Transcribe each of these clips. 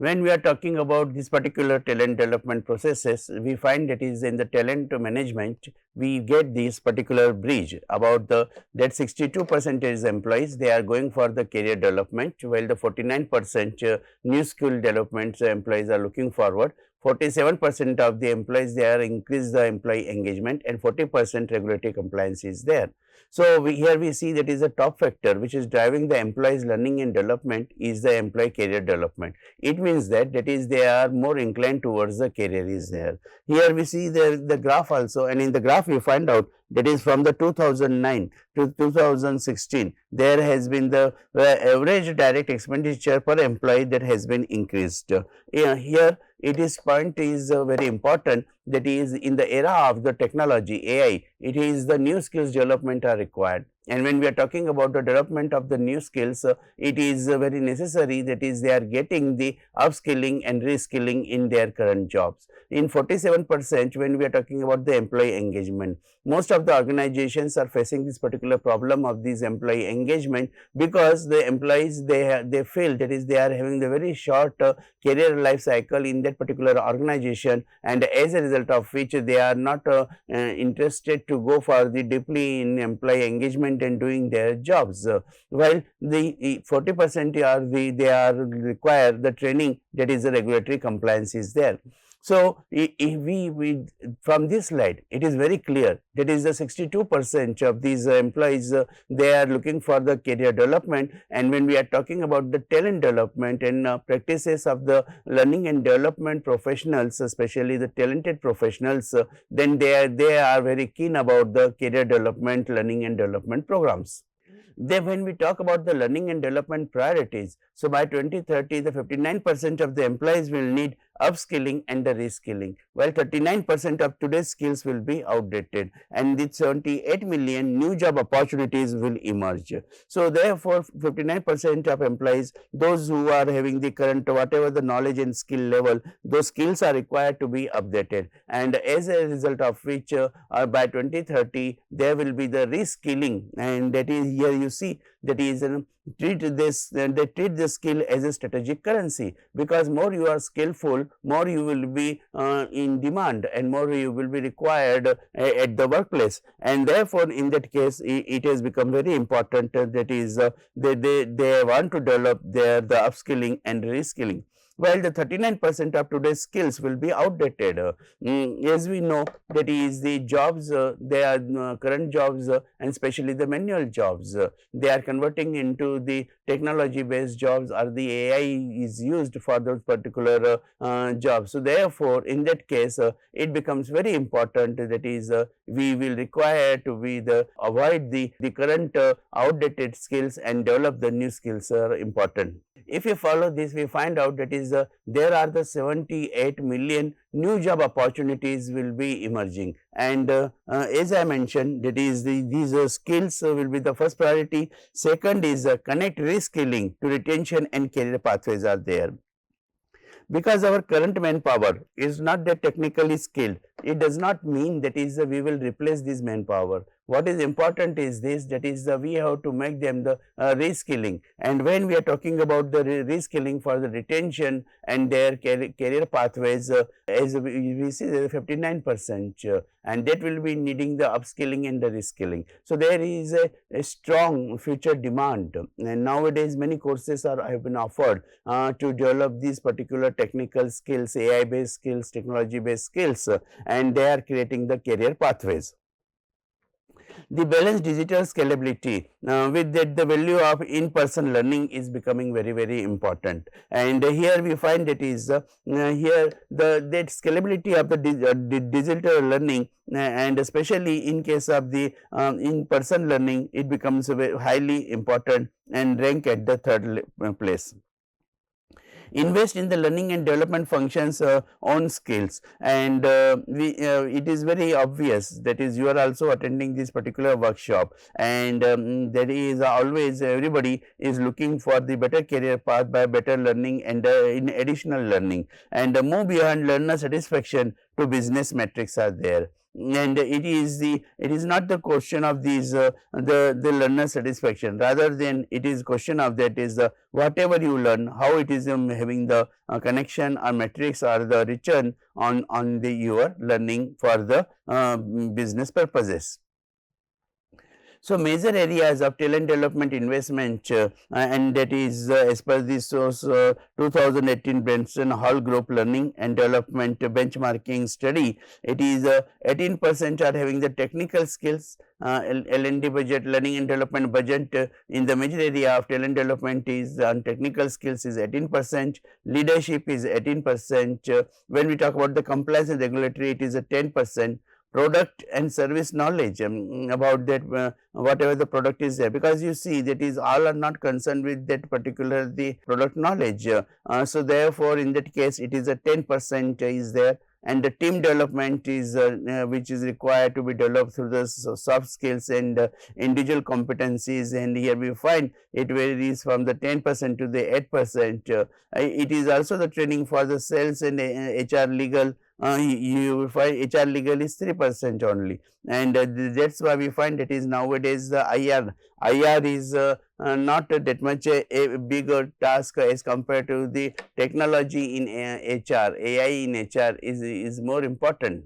When we are talking about this particular talent development processes, we find that is in the talent management, we get this particular bridge about the that 62% employees they are going for the career development, while the 49% new skill development employees are looking forward. 47% of the employees they are increase the employee engagement, and 40% regulatory compliance is there. So, here we see that is a top factor which is driving the employees learning and development is the employee career development. It means that is they are more inclined towards the career is there. Here we see the graph also, and in the graph we find out that is from the 2009 to 2016 there has been the average direct expenditure per employee that has been increased. Here it is point is very important, that is in the era of the technology AI, it is the new skills development are required. And when we are talking about the development of the new skills, it is very necessary, that is they are getting the upskilling and reskilling in their current jobs. In 47%, when we are talking about the employee engagement, most of the organizations are facing this particular problem of this employee engagement, because the employees they feel that is they are having the very short career life cycle in that particular organization, and as a result of which they are not interested to go for the deeply in employee engagement and doing their jobs, while the 40% are they are require the training, that is the regulatory compliance is there. So, if we from this slide it is very clear that is the 62% of these employees they are looking for the career development. And when we are talking about the talent development and practices of the learning and development professionals, especially the talented professionals, then they are very keen about the career development, learning and development programs. Then when we talk about the learning and development priorities, so by 2030 the 59% of the employees will need upskilling and the reskilling, while 39% of today's skills will be outdated, and the 78 million new job opportunities will emerge. So, therefore, 59% of employees, those who are having the current whatever the knowledge and skill level, those skills are required to be updated, and as a result of which by 2030 there will be the reskilling, and that is here you see that is treat this they treat this skill as a strategic currency, because more you are skillful, more you will be in demand and more you will be required at the workplace, and therefore in that case it has become very important that is they want to develop their the upskilling and reskilling, while the 39% of today's skills will be outdated. As we know that is the jobs, they are current jobs and especially the manual jobs, they are converting into the technology based jobs, or the AI is used for those particular jobs. So, therefore, in that case it becomes very important, that is we will require to be the avoid the current outdated skills and develop the new skills are important. If you follow this, we find out that is there are the 78 million new job opportunities will be emerging, and as I mentioned, that is these skills will be the first priority. Second is connect reskilling to retention and career pathways are there, because our current manpower is not that technically skilled. It does not mean that is we will replace this manpower. What is important is this, that is we have to make them the reskilling, and when we are talking about the reskilling for the retention and their career pathways, as we see there is 59%, and that will be needing the upskilling and the reskilling. So, there is a strong future demand, and nowadays many courses are have been offered to develop these particular technical skills, AI based skills, technology based skills, and they are creating the career pathways. The balanced digital scalability, with that the value of in-person learning is becoming very important, and here we find that is here the that scalability of the digital learning, and especially in case of the in-person learning, it becomes highly important and rank at the third place. Invest in the learning and development functions on skills, and it is very obvious that is you are also attending this particular workshop, and there is always everybody is looking for the better career path by better learning and in additional learning, and move beyond learner satisfaction to business metrics are there. and it is not the question of these the learner satisfaction, rather than it is question of that is the whatever you learn, how it is having the connection or metrics or the return on the your learning for the business purposes. So, major areas of talent development investment and that is as per this source 2018 Branson Hall Group Learning and Development Benchmarking Study, it is 18% are having the technical skills, L&D budget, learning and development budget in the major area of talent development is on technical skills is 18%, leadership is 18%, when we talk about the compliance and regulatory it is a 10%, product and service knowledge about that whatever the product is there, because you see that is all are not concerned with that particular the product knowledge. So, therefore, in that case it is a 10% is there, and the team development is which is required to be developed through the soft skills and individual competencies, and here we find it varies from the 10% to the 8%. It is also the training for the sales and HR legal. You will find HR legal is 3% only, and that is why we find it is nowadays the IR is not that much a bigger task as compared to the technology in HR. AI in HR is more important.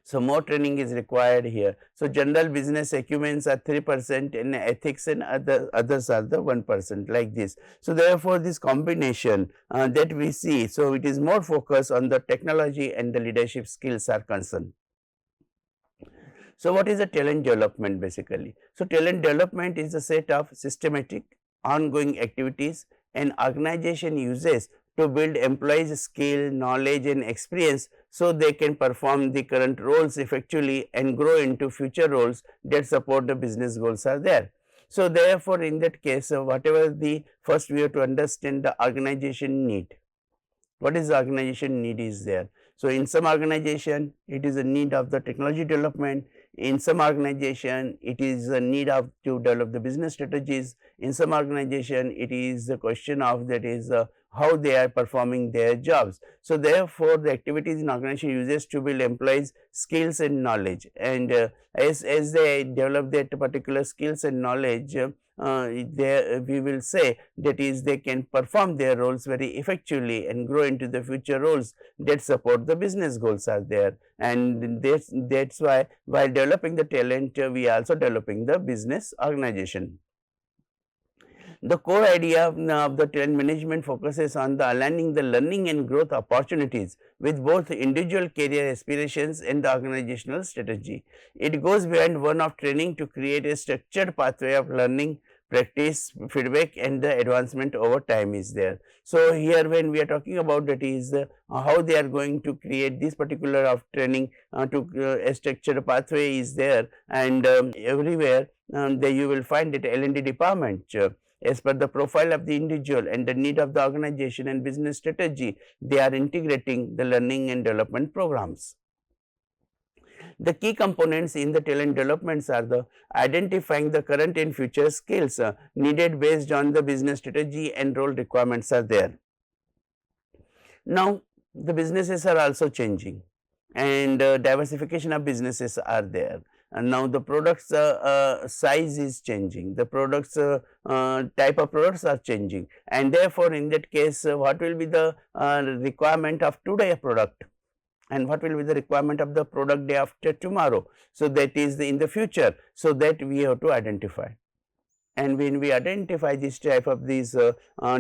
So, more training is required here. So, general business acumens are 3% and ethics and others are the 1% like this. So, therefore, this combination that we see, so it is more focused on the technology and the leadership skills are concerned. So, what is the talent development basically? So, talent development is a set of systematic ongoing activities and organization uses to build employees' skill, knowledge and experience, so they can perform the current roles effectively and grow into future roles that support the business goals are there. So, therefore, in that case whatever the first we have to understand the organization need. What is the organization need is there? So, in some organization it is a need of the technology development, in some organization it is a need of to develop the business strategies, in some organization it is the question of that is how they are performing their jobs. So, therefore, the activities in organization uses to build employees skills and knowledge, and as they develop that particular skills and knowledge, we will say that is they can perform their roles very effectively and grow into the future roles that support the business goals are there, and that's why while developing the talent we are also developing the business organization. The core idea of the talent management focuses on the aligning the learning and growth opportunities with both individual career aspirations and the organizational strategy. It goes beyond one of training to create a structured pathway of learning, practice, feedback and the advancement over time is there. So, here when we are talking about that is how they are going to create this particular of training to a structured pathway is there, and everywhere there you will find that L&D department as per the profile of the individual and the need of the organization and business strategy, they are integrating the learning and development programs. The key components in the talent developments are the identifying the current and future skills needed based on the business strategy and role requirements are there. Now, the businesses are also changing, and diversification of businesses are there. And now the products size is changing, the products type of products are changing, and therefore, in that case what will be the requirement of today product and what will be the requirement of the product day after tomorrow. So, that is in the future. So, that we have to identify, and when we identify this type of these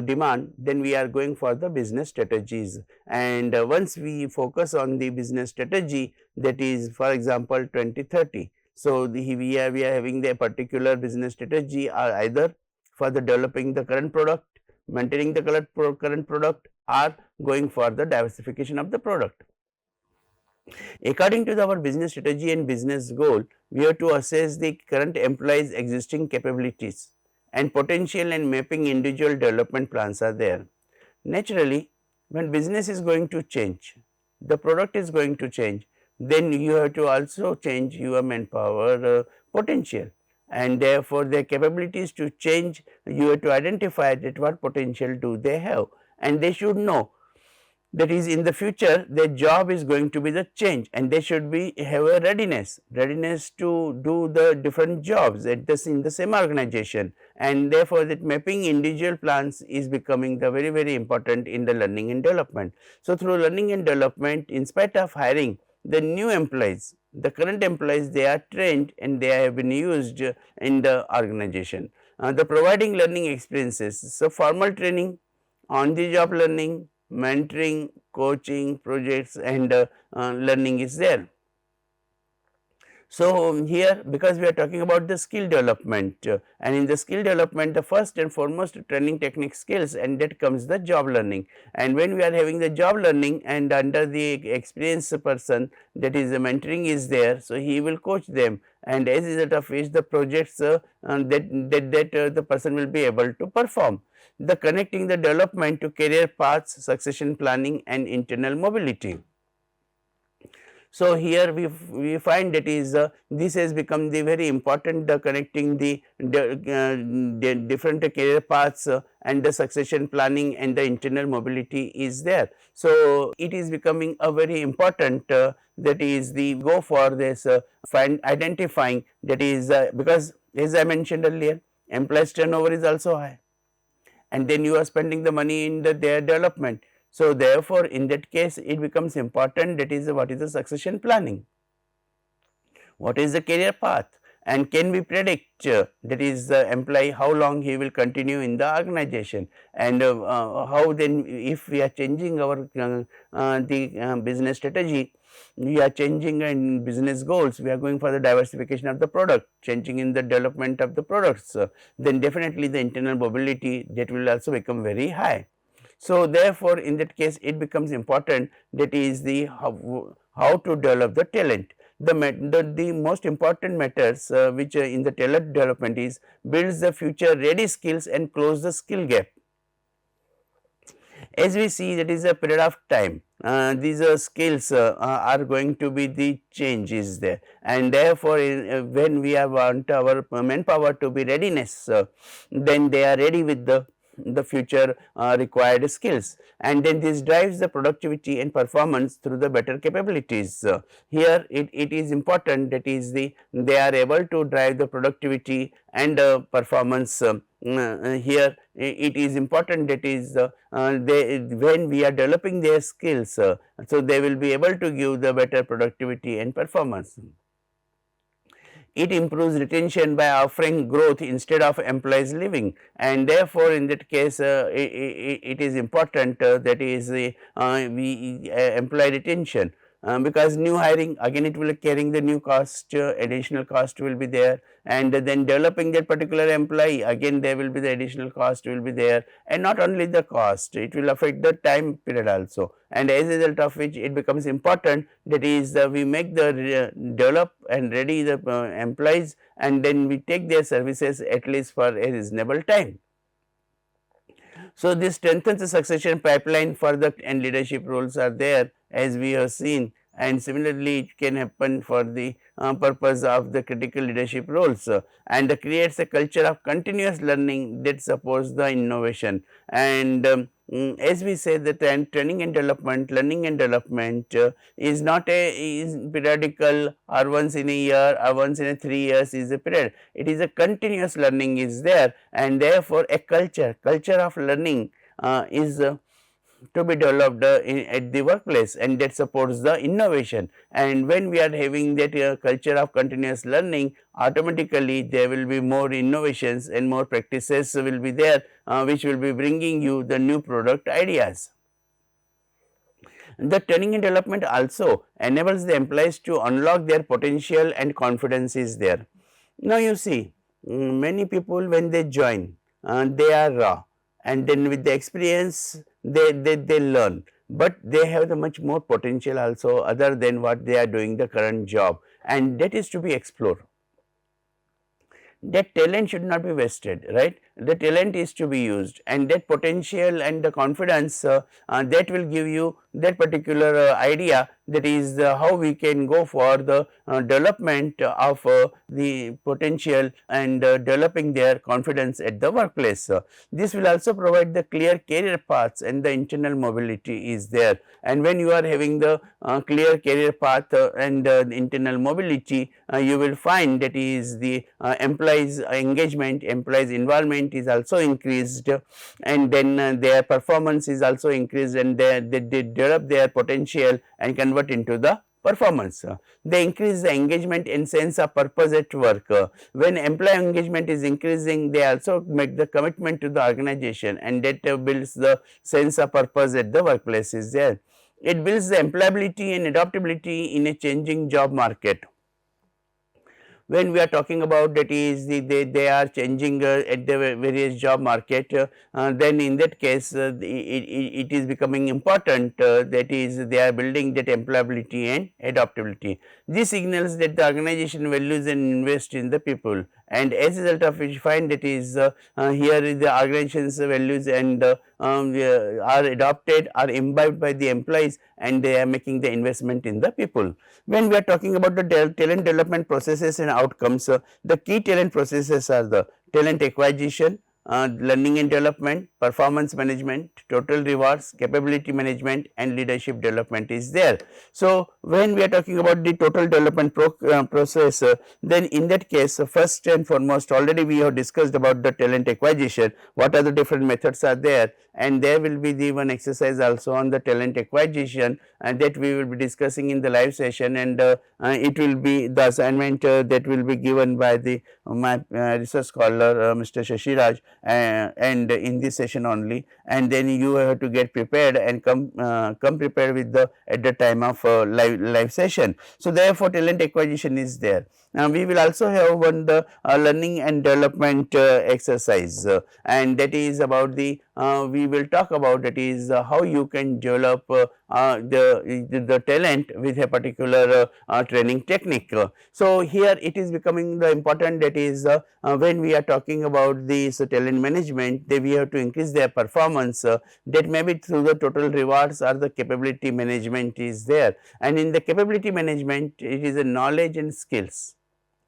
demand, then we are going for the business strategies, and once we focus on the business strategy, that is for example 2030. So, we are having the particular business strategy are either for the developing the current product, maintaining the current product, or going for the diversification of the product. According to our business strategy and business goal, we have to assess the current employees' existing capabilities and potential, and mapping individual development plans are there. Naturally, when business is going to change, the product is going to change, then you have to also change your manpower potential, and therefore, their capabilities to change, you have to identify that what potential do they have, and they should know that is in the future their job is going to be the change, and they should be have a readiness to do the different jobs at this in the same organization, and therefore that mapping individual plans is becoming the very important in the learning and development. So, through learning and development, in spite of hiring the new employees, the current employees, they are trained and they have been used in the organization. The providing learning experiences, so formal training, on the job learning, mentoring, coaching, projects, and learning is there. So, here because we are talking about the skill development, and in the skill development the first and foremost training technique skills, and that comes the job learning. And when we are having the job learning and under the experienced person, that is the mentoring is there, so he will coach them, and as a result of which the projects that the person will be able to perform. The connecting the development to career paths, succession planning, and internal mobility. So, here we find that is this has become the very important connecting the different career paths and the succession planning and the internal mobility is there. So, it is becoming a very important that is the go for this find identifying, that is because as I mentioned earlier, employees turnover is also high, and then you are spending the money in their development. So, therefore, in that case it becomes important, that is what is the succession planning, what is the career path, and can we predict that is the employee how long he will continue in the organization, and how then if we are changing our business strategy, we are changing in business goals, we are going for the diversification of the product, changing in the development of the products, then definitely the internal mobility that will also become very high. So, therefore, in that case it becomes important, that is the how to develop the talent. The most important matters which in the talent development is builds the future ready skills and close the skill gap. As we see, that is a period of time, these skills are going to be the change is there, and therefore, when we want our manpower to be readiness, then they are ready with the future required skills, and then this drives the productivity and performance through the better capabilities. Here it is important, that is they are able to drive the productivity and performance. Here it is important, that is when we are developing their skills, so they will be able to give the better productivity and performance. It improves retention by offering growth instead of employees leaving, and therefore, in that case it is important that is employee retention, because new hiring again it will carrying the new cost, additional cost will be there, and then developing that particular employee, again there will be the additional cost will be there, and not only the cost, it will affect the time period also, and as a result of which it becomes important, that is we make the develop and ready the employees, and then we take their services at least for a reasonable time. So, this strengthens the succession pipeline for the and leadership roles are there, as we have seen, and similarly it can happen for the purpose of the critical leadership roles, and creates a culture of continuous learning that supports the innovation. And as we say that training and development, learning and development is not is periodical or once in a year or once in a 3 years is a period, it is a continuous learning is there, and therefore a culture of learning is to be developed at the workplace, and that supports the innovation. And when we are having that culture of continuous learning, automatically there will be more innovations and more practices will be there, which will be bringing you the new product ideas. The training and development also enables the employees to unlock their potential and confidence is there. Now, you see many people when they join, they are raw, and then with the experience they learn, but they have the much more potential also other than what they are doing the current job, and that is to be explored. That talent should not be wasted, right? The talent is to be used, and that potential and the confidence that will give you that particular idea that is how we can go for the development of the potential and developing their confidence at the workplace. This will also provide the clear career paths and the internal mobility is there, and when you are having the clear career path and internal mobility, you will find that is the employees engagement, employees involvement is also increased, and then their performance is also increased, and they develop their potential and convert into the performance. They increase the engagement and sense of purpose at work. When employee engagement is increasing, they also make the commitment to the organization, and that builds the sense of purpose at the workplace is there. It builds the employability and adaptability in a changing job market. When we are talking about that is they are changing at the various job market, then in that case it is becoming important that is they are building that employability and adaptability. This signals that the organization values and invest in the people, and as a result of which find that is here is the organization's values and are adopted, are imbibed by the employees, and they are making the investment in the people. When we are talking about the talent development processes and outcomes, the key talent processes are the talent acquisition, learning and development, performance management, total rewards, capability management, and leadership development is there. So, when we are talking about the total development process, then in that case first and foremost already we have discussed about the talent acquisition, what are the different methods are there, and there will be the one exercise also on the talent acquisition, and that we will be discussing in the live session, and it will be the assignment that will be given by the my research scholar Mr. Shashiraj, and in this session only, and then you have to get prepared and come prepared with the at the time of live session. So, therefore, talent acquisition is there. Now, we will also have one the learning and development exercise, and that is about the we will talk about that is how you can develop the talent with a particular training technique. So, here it is becoming the important that is when we are talking about this talent management, we have to increase their performance, that may be through the total rewards or the capability management is there, and in the capability management it is a knowledge and skills,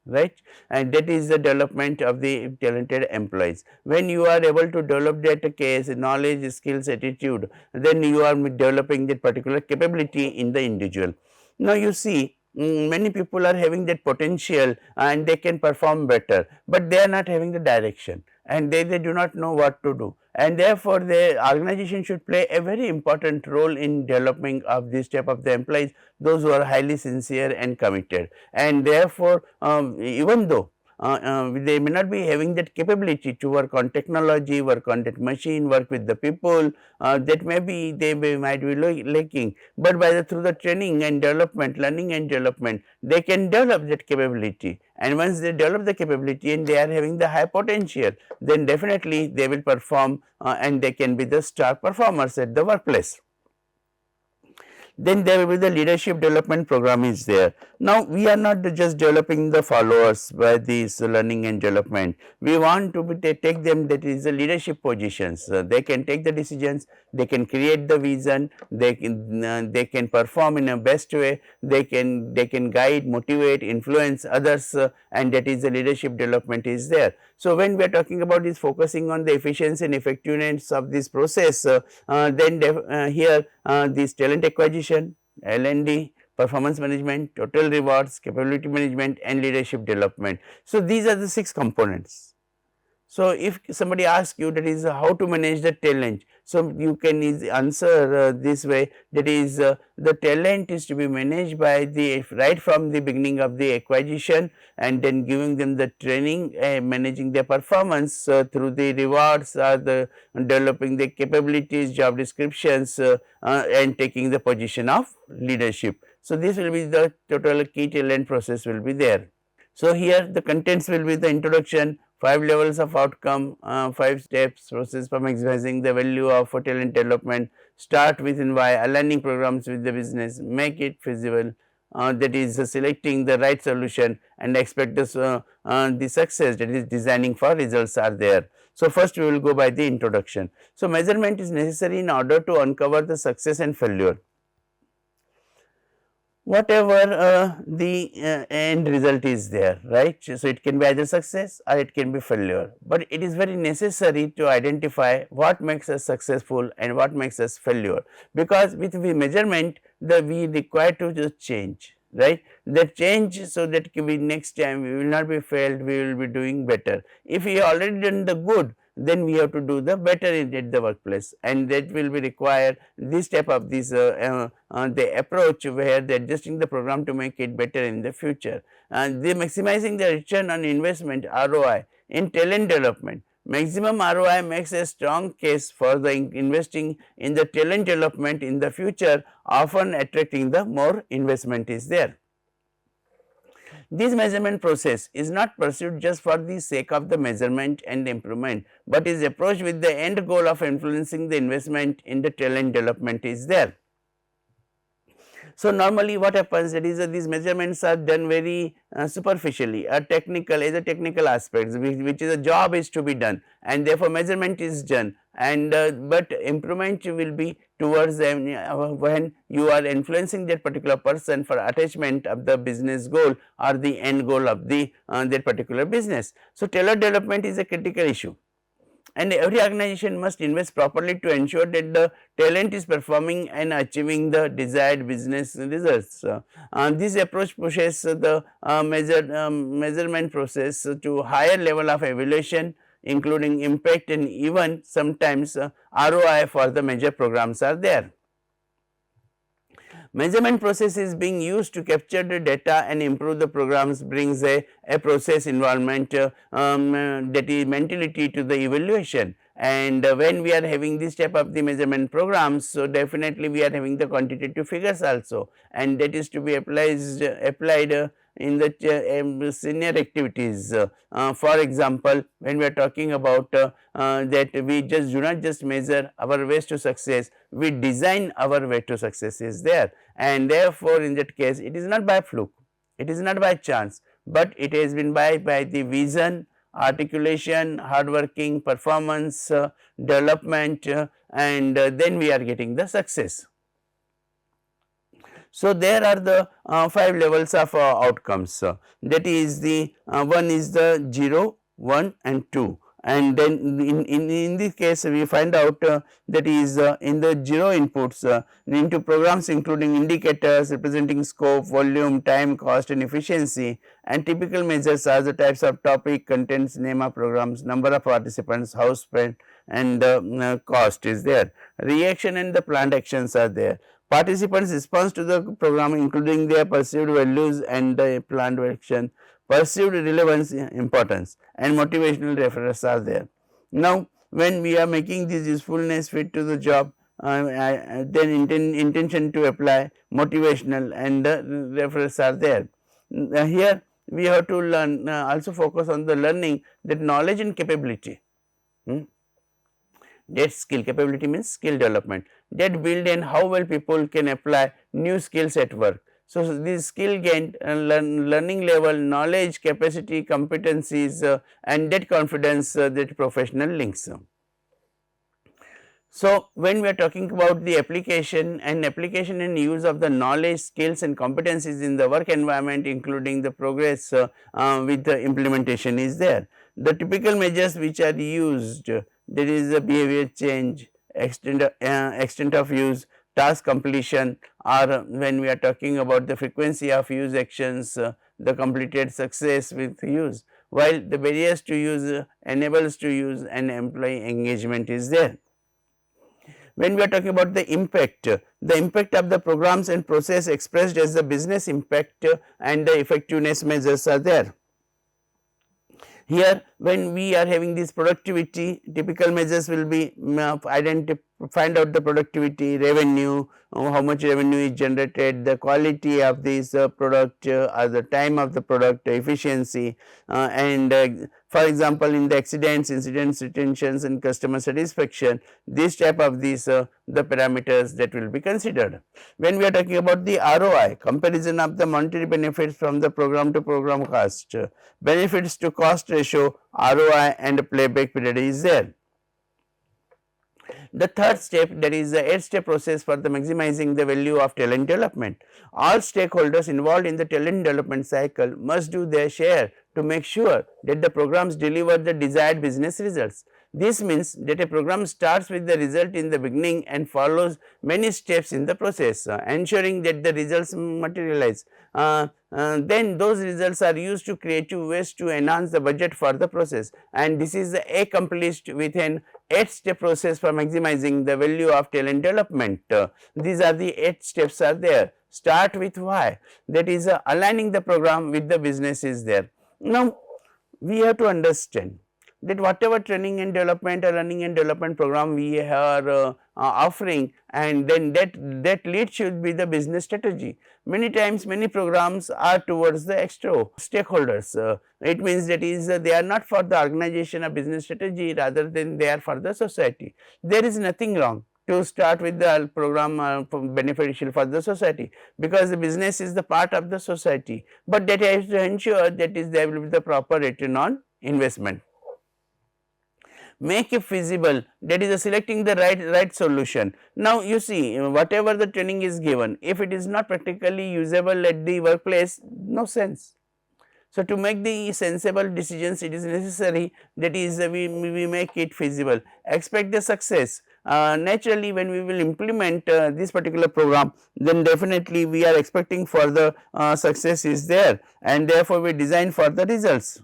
right, and that is the development of the talented employees. When you are able to develop that case knowledge, skills, attitude, then you are developing that particular capability in the individual. Now, you see many people are having that potential and they can perform better, but they are not having the direction, and they do not know what to do, and therefore the organization should play a very important role in developing of this type of the employees, those who are highly sincere and committed, and therefore even though they may not be having that capability to work on technology, work on that machine, work with the people, that maybe might be lacking, but by the through the training and development, learning and development, they can develop that capability, and once they develop the capability and they are having the high potential, then definitely they will perform and they can be the star performers at the workplace. Then there will be the leadership development program is there. Now, we are not just developing the followers by this learning and development, we want to take them that is the leadership positions. They can take the decisions, they can create the vision, they can perform in a best way, they can guide, motivate, influence others, and that is the leadership development is there. So, when we are talking about this focusing on the efficiency and effectiveness of this process, then here this talent acquisition, L&D, performance management, total rewards, capability management, and leadership development. So, these are the 6 components. So, if somebody asks you that is how to manage the talent, so you can answer this way, that is the talent is to be managed by the right from the beginning of the acquisition, and then giving them the training, managing their performance through the rewards or the developing the capabilities, job descriptions, and taking the position of leadership. So, this will be the total key talent process will be there. So, here the contents will be the introduction, 5 levels of outcome, 5 steps process for maximizing the value of talent development, start with and why, aligning programs with the business, make it feasible, that is selecting the right solution, and expect this, the success, that is designing for results are there. So, first we will go by the introduction. So, measurement is necessary in order to uncover the success and failure. whatever the end result is there, right. So, it can be either success or it can be failure, but it is very necessary to identify what makes us successful and what makes us failure, because with the measurement we require to just change, right, that change, so that we next time we will not be failed, we will be doing better. If we already done the good, then we have to do the better at the workplace, and that will be required this type of this the approach where they are adjusting the program to make it better in the future. And they maximizing the return on investment ROI in talent development. Maximum ROI makes a strong case for the investing in the talent development in the future, often attracting the more investment is there. This measurement process is not pursued just for the sake of the measurement and improvement, but is approached with the end goal of influencing the investment in the talent development is there. So, normally what happens, that is these measurements are done very superficially, technical, as a technical aspects, which is a job is to be done, and therefore measurement is done, and but improvement will be towards them when you are influencing that particular person for attachment of the business goal or the end goal of the that particular business. So, talent development is a critical issue, and every organization must invest properly to ensure that the talent is performing and achieving the desired business results. This approach pushes the measurement process to higher level of evaluation, including impact and even sometimes ROI for the major programs are there. Measurement process is being used to capture the data and improve the programs, brings a process involvement that is mentality to the evaluation. And when we are having this type of the measurement programs, so definitely we are having the quantitative figures also, and that is to be applied in the senior activities. For example, when we are talking about that we just do not just measure our ways to success, we design our way to success is there, and therefore, in that case it is not by fluke, it is not by chance, but it has been by the vision, articulation, hard working, performance, development, and then we are getting the success. So, there are the 5 levels of outcomes, that is the one is the 0, 1 and 2, and then in this case we find out that is in the 0 inputs into programs including indicators representing scope, volume, time, cost and efficiency, and typical measures are the types of topic, contents, name of programs, number of participants, house spent, and cost is there. Reaction and the planned actions are there. Participants' response to the program including their perceived values and the planned action, perceived relevance, importance, and motivational referrals are there. Now, when we are making this usefulness fit to the job, then intention to apply, motivational, and referrals are there. Here we have to learn also focus on the learning that knowledge and capability. That skill capability means skill development, that build and how well people can apply new skills at work. So, this skill gain learning level, knowledge, capacity, competencies and that confidence that professional links. So, when we are talking about the application and use of the knowledge, skills and competencies in the work environment, including the progress with the implementation is there. The typical measures which are used, there is a behavior change, extent of use, task completion, or when we are talking about the frequency of use actions, the completed success with use, while the barriers to use, enables to use and employee engagement is there. When we are talking about the impact of the programs and process expressed as the business impact and the effectiveness measures are there. Here when we are having this productivity, typical measures will be find out the productivity, revenue, how much revenue is generated, the quality of this product or the time of the product, efficiency, and for example, in the accidents, incidents, retentions and customer satisfaction, this type of these the parameters that will be considered. When we are talking about the ROI, comparison of the monetary benefits from the program to program cost, benefits to cost ratio, ROI and playback period is there. The third step, that is the 8-step process for the maximizing the value of talent development. All stakeholders involved in the talent development cycle must do their share to make sure that the programs deliver the desired business results. This means that a program starts with the result in the beginning and follows many steps in the process, ensuring that the results materialize. Then those results are used to creative ways to enhance the budget for the process, and this is accomplished with an 8-step process for maximizing the value of talent development. These are the 8 steps are there. Start with why, that is aligning the program with the business is there. Now we have to understand that whatever training and development or learning and development program we are offering, and then that lead should be the business strategy. Many times many programs are towards the extra stakeholders. It means that is they are not for the organization or business strategy, rather than they are for the society. There is nothing wrong to start with the program beneficial for the society, because the business is the part of the society, but that has to ensure that is there will be the proper return on investment. Make it feasible, that is selecting the right solution. Now you see, whatever the training is given, if it is not practically usable at the workplace, no sense. So to make the sensible decisions, it is necessary that is we make it feasible. Expect the success. Naturally, when we will implement this particular program, then definitely we are expecting for the success is there, and therefore we design for the results.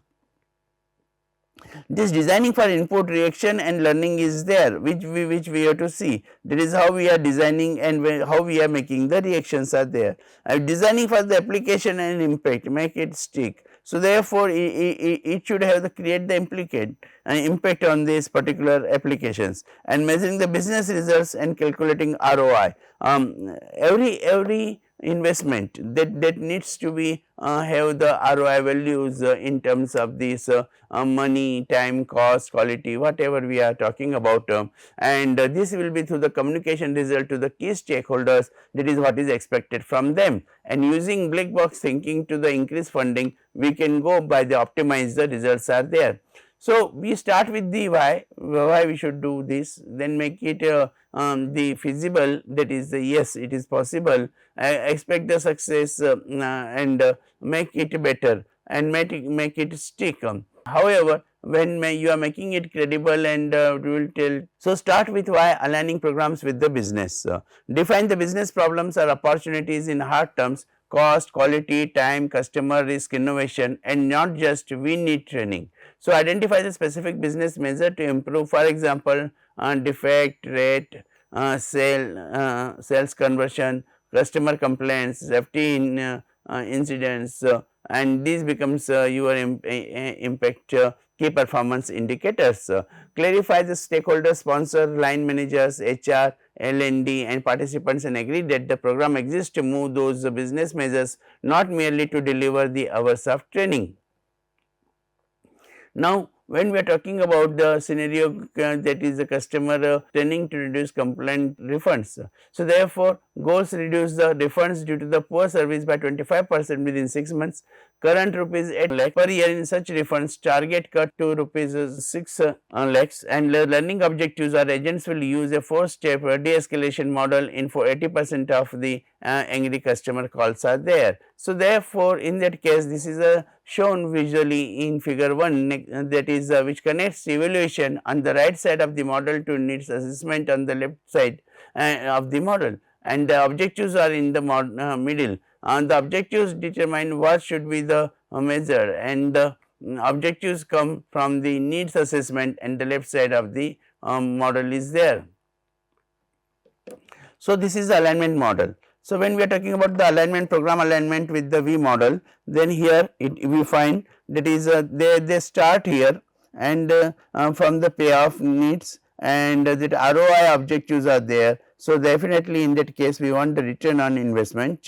This designing for input, reaction and learning is there, which we have to see. That is how we are designing and how we are making the reactions are there. Designing for the application and impact, make it stick. So therefore it should have the create the impact on these particular applications, and measuring the business results and calculating ROI. Every investment that needs to be have the ROI values in terms of this money, time, cost, quality, whatever we are talking about, and this will be through the communication result to the key stakeholders, that is what is expected from them. And using black box thinking to the increase funding, we can go by the optimize the results are there. So we start with the why we should do this, then make it the feasible, that is the yes it is possible, expect the success and make it better and make it stick. However, when you are making it credible and you will tell, so start with why, aligning programs with the business. Define the business problems or opportunities in hard terms: cost, quality, time, customer, risk, innovation, and not just we need training. So identify the specific business measure to improve, for example, defect rate, sales conversion, customer complaints, safety incidents, and this becomes your impact key performance indicators. Clarify the stakeholder, sponsor, line managers, HR, L&D and participants, and agree that the program exists to move those business measures, not merely to deliver the hours of training. Now when we are talking about the scenario that is the customer training to reduce complaint refunds. So therefore goals reduce the refunds due to the poor service by 25% within 6 months, current rupees 8 lakh per year in such refunds, target cut to rupees 6 lakhs, and learning objectives or agents will use a 4-step de-escalation model in for 80% of the angry customer calls are there. So therefore in that case, this is shown visually in figure 1, that is which connects evaluation on the right side of the model to needs assessment on the left side of the model, and the objectives are in the middle. The objectives determine what should be the measure, and the objectives come from the needs assessment, and the left side of the model is there. So this is the alignment model. So when we are talking about the alignment, program alignment with the V model, then here we find that is they start here, and from the payoff needs, and that ROI objectives are there. So definitely in that case we want the return on investment.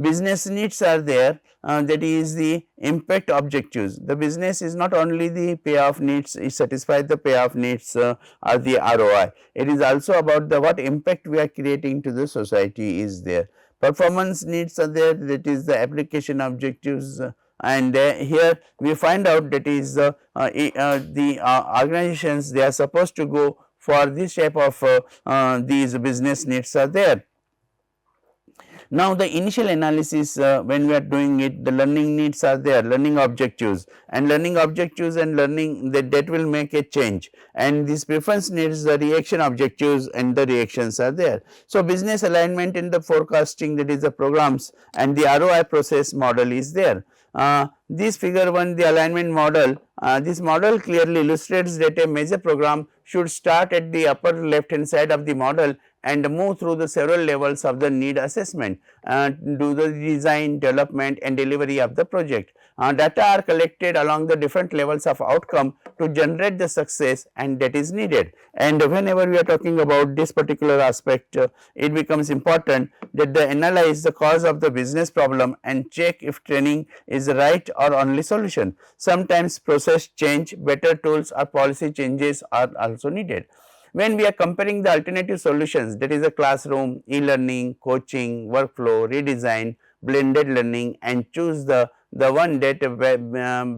Business needs are there, that is the impact objectives. The business is not only the payoff needs, it satisfies the payoff needs or the ROI. It is also about the what impact we are creating to the society is there. Performance needs are there, that is the application objectives, and here we find out that is the organizations, they are supposed to go for this type of these business needs are there. Now, the initial analysis when we are doing it, the learning needs are there, learning objectives, and learning objectives and learning that will make a change, and this preference needs, the reaction objectives and the reactions are there. So, business alignment in the forecasting, that is the programs, and the ROI process model is there. This figure 1, the alignment model, this model clearly illustrates that a major program should start at the upper left hand side of the model and move through the several levels of the need assessment, do the design, development and delivery of the project. Data are collected along the different levels of outcome to generate the success, and that is needed. And whenever we are talking about this particular aspect, it becomes important that they analyze the cause of the business problem and check if training is the right or only solution. Sometimes process change, better tools or policy changes are also needed. When we are comparing the alternative solutions, that is a classroom, e-learning, coaching, workflow, redesign, blended learning, and choose the one that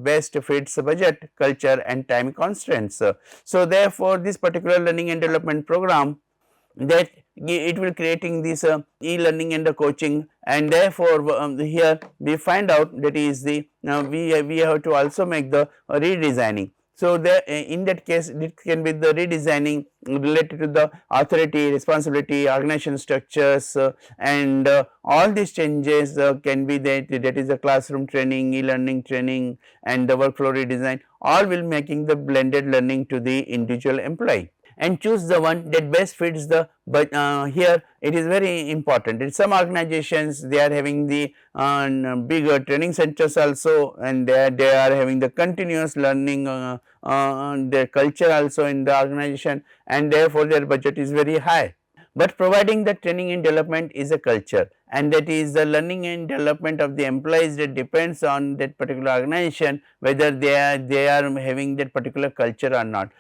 best fits budget, culture and time constraints. So, therefore, this particular learning and development program, that it will creating this e-learning and the coaching, and therefore, here we find out that is the we have to also make the redesigning. So, in that case it can be the redesigning related to the authority, responsibility, organization structures, and all these changes can be that is the classroom training, e-learning training and the workflow redesign, all will making the blended learning to the individual employee, and choose the one that best fits the, but here it is very important. In some organizations they are having the bigger training centers also, and they are having the continuous learning their culture also in the organization, and therefore their budget is very high. But providing the training and development is a culture, and that is the learning and development of the employees that depends on that particular organization, whether they are having that particular culture or not.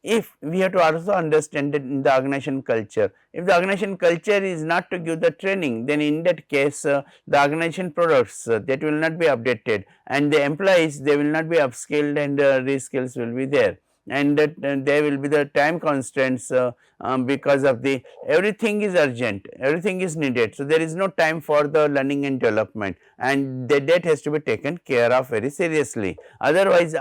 If we have to also understand that in the organization culture, if the organization culture is not to give the training, then in that case the organization products that will not be updated, and the employees they will not be upskilled, and reskills will be there, and that there will be the time constraints because of the everything is urgent, everything is needed. So, there is no time for the learning and development, and that has to be taken care of very seriously. Otherwise,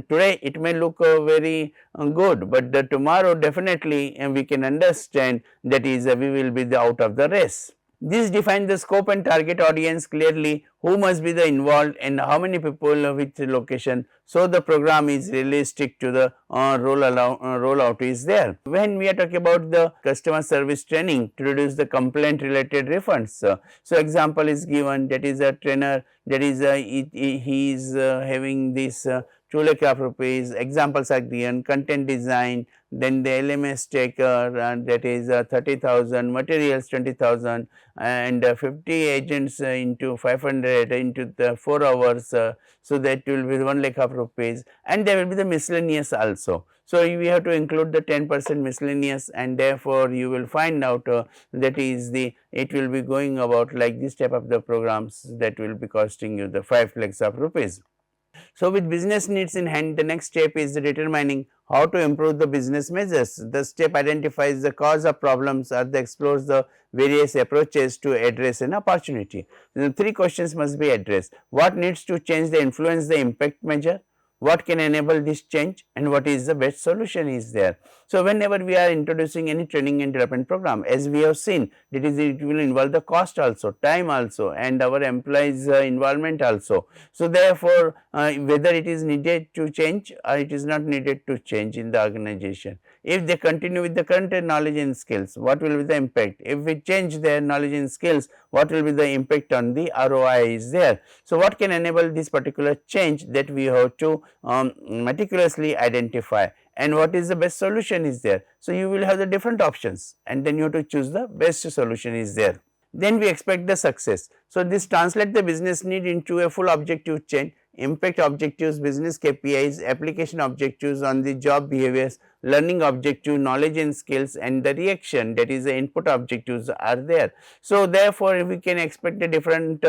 today it may look very good, but tomorrow definitely we can understand that is we will be out of the race. This defines the scope and target audience clearly, who must be the involved and how many people which location. So, the program is realistic to the rollout is there. When we are talking about the customer service training to reduce the complaint related refunds. So, example is given, that is a trainer, that is he is having this 2 lakh of rupees, examples are given, content design, then the LMS taker, that is 30,000, materials 20,000, and 50 agents into 500 into the 4 hours, so that will be 1 lakh of rupees, and there will be the miscellaneous also. So, we have to include the 10% miscellaneous, and therefore, you will find out that is it will be going about like this type of the programs that will be costing you the 5 lakhs of rupees. So, with business needs in hand, the next step is determining how to improve the business measures. The step identifies the cause of problems or explores the various approaches to address an opportunity. The 3 questions must be addressed: what needs to change the influence the impact measure, what can enable this change, and what is the best solution is there. So, whenever we are introducing any training and development program, as we have seen, it will involve the cost also, time also, and our employees involvement also. So, therefore, whether it is needed to change or it is not needed to change in the organization. If they continue with the current knowledge and skills, what will be the impact? If we change their knowledge and skills, what will be the impact on the ROI is there. So, what can enable this particular change, that we have to meticulously identify, and what is the best solution is there. So, you will have the different options, and then you have to choose the best solution is there. Then we expect the success. So, this translate the business need into a full objective chain: impact objectives, business KPIs, application objectives on the job behaviors, learning objective, knowledge and skills, and the reaction, that is the input objectives are there. So therefore, we can expect a different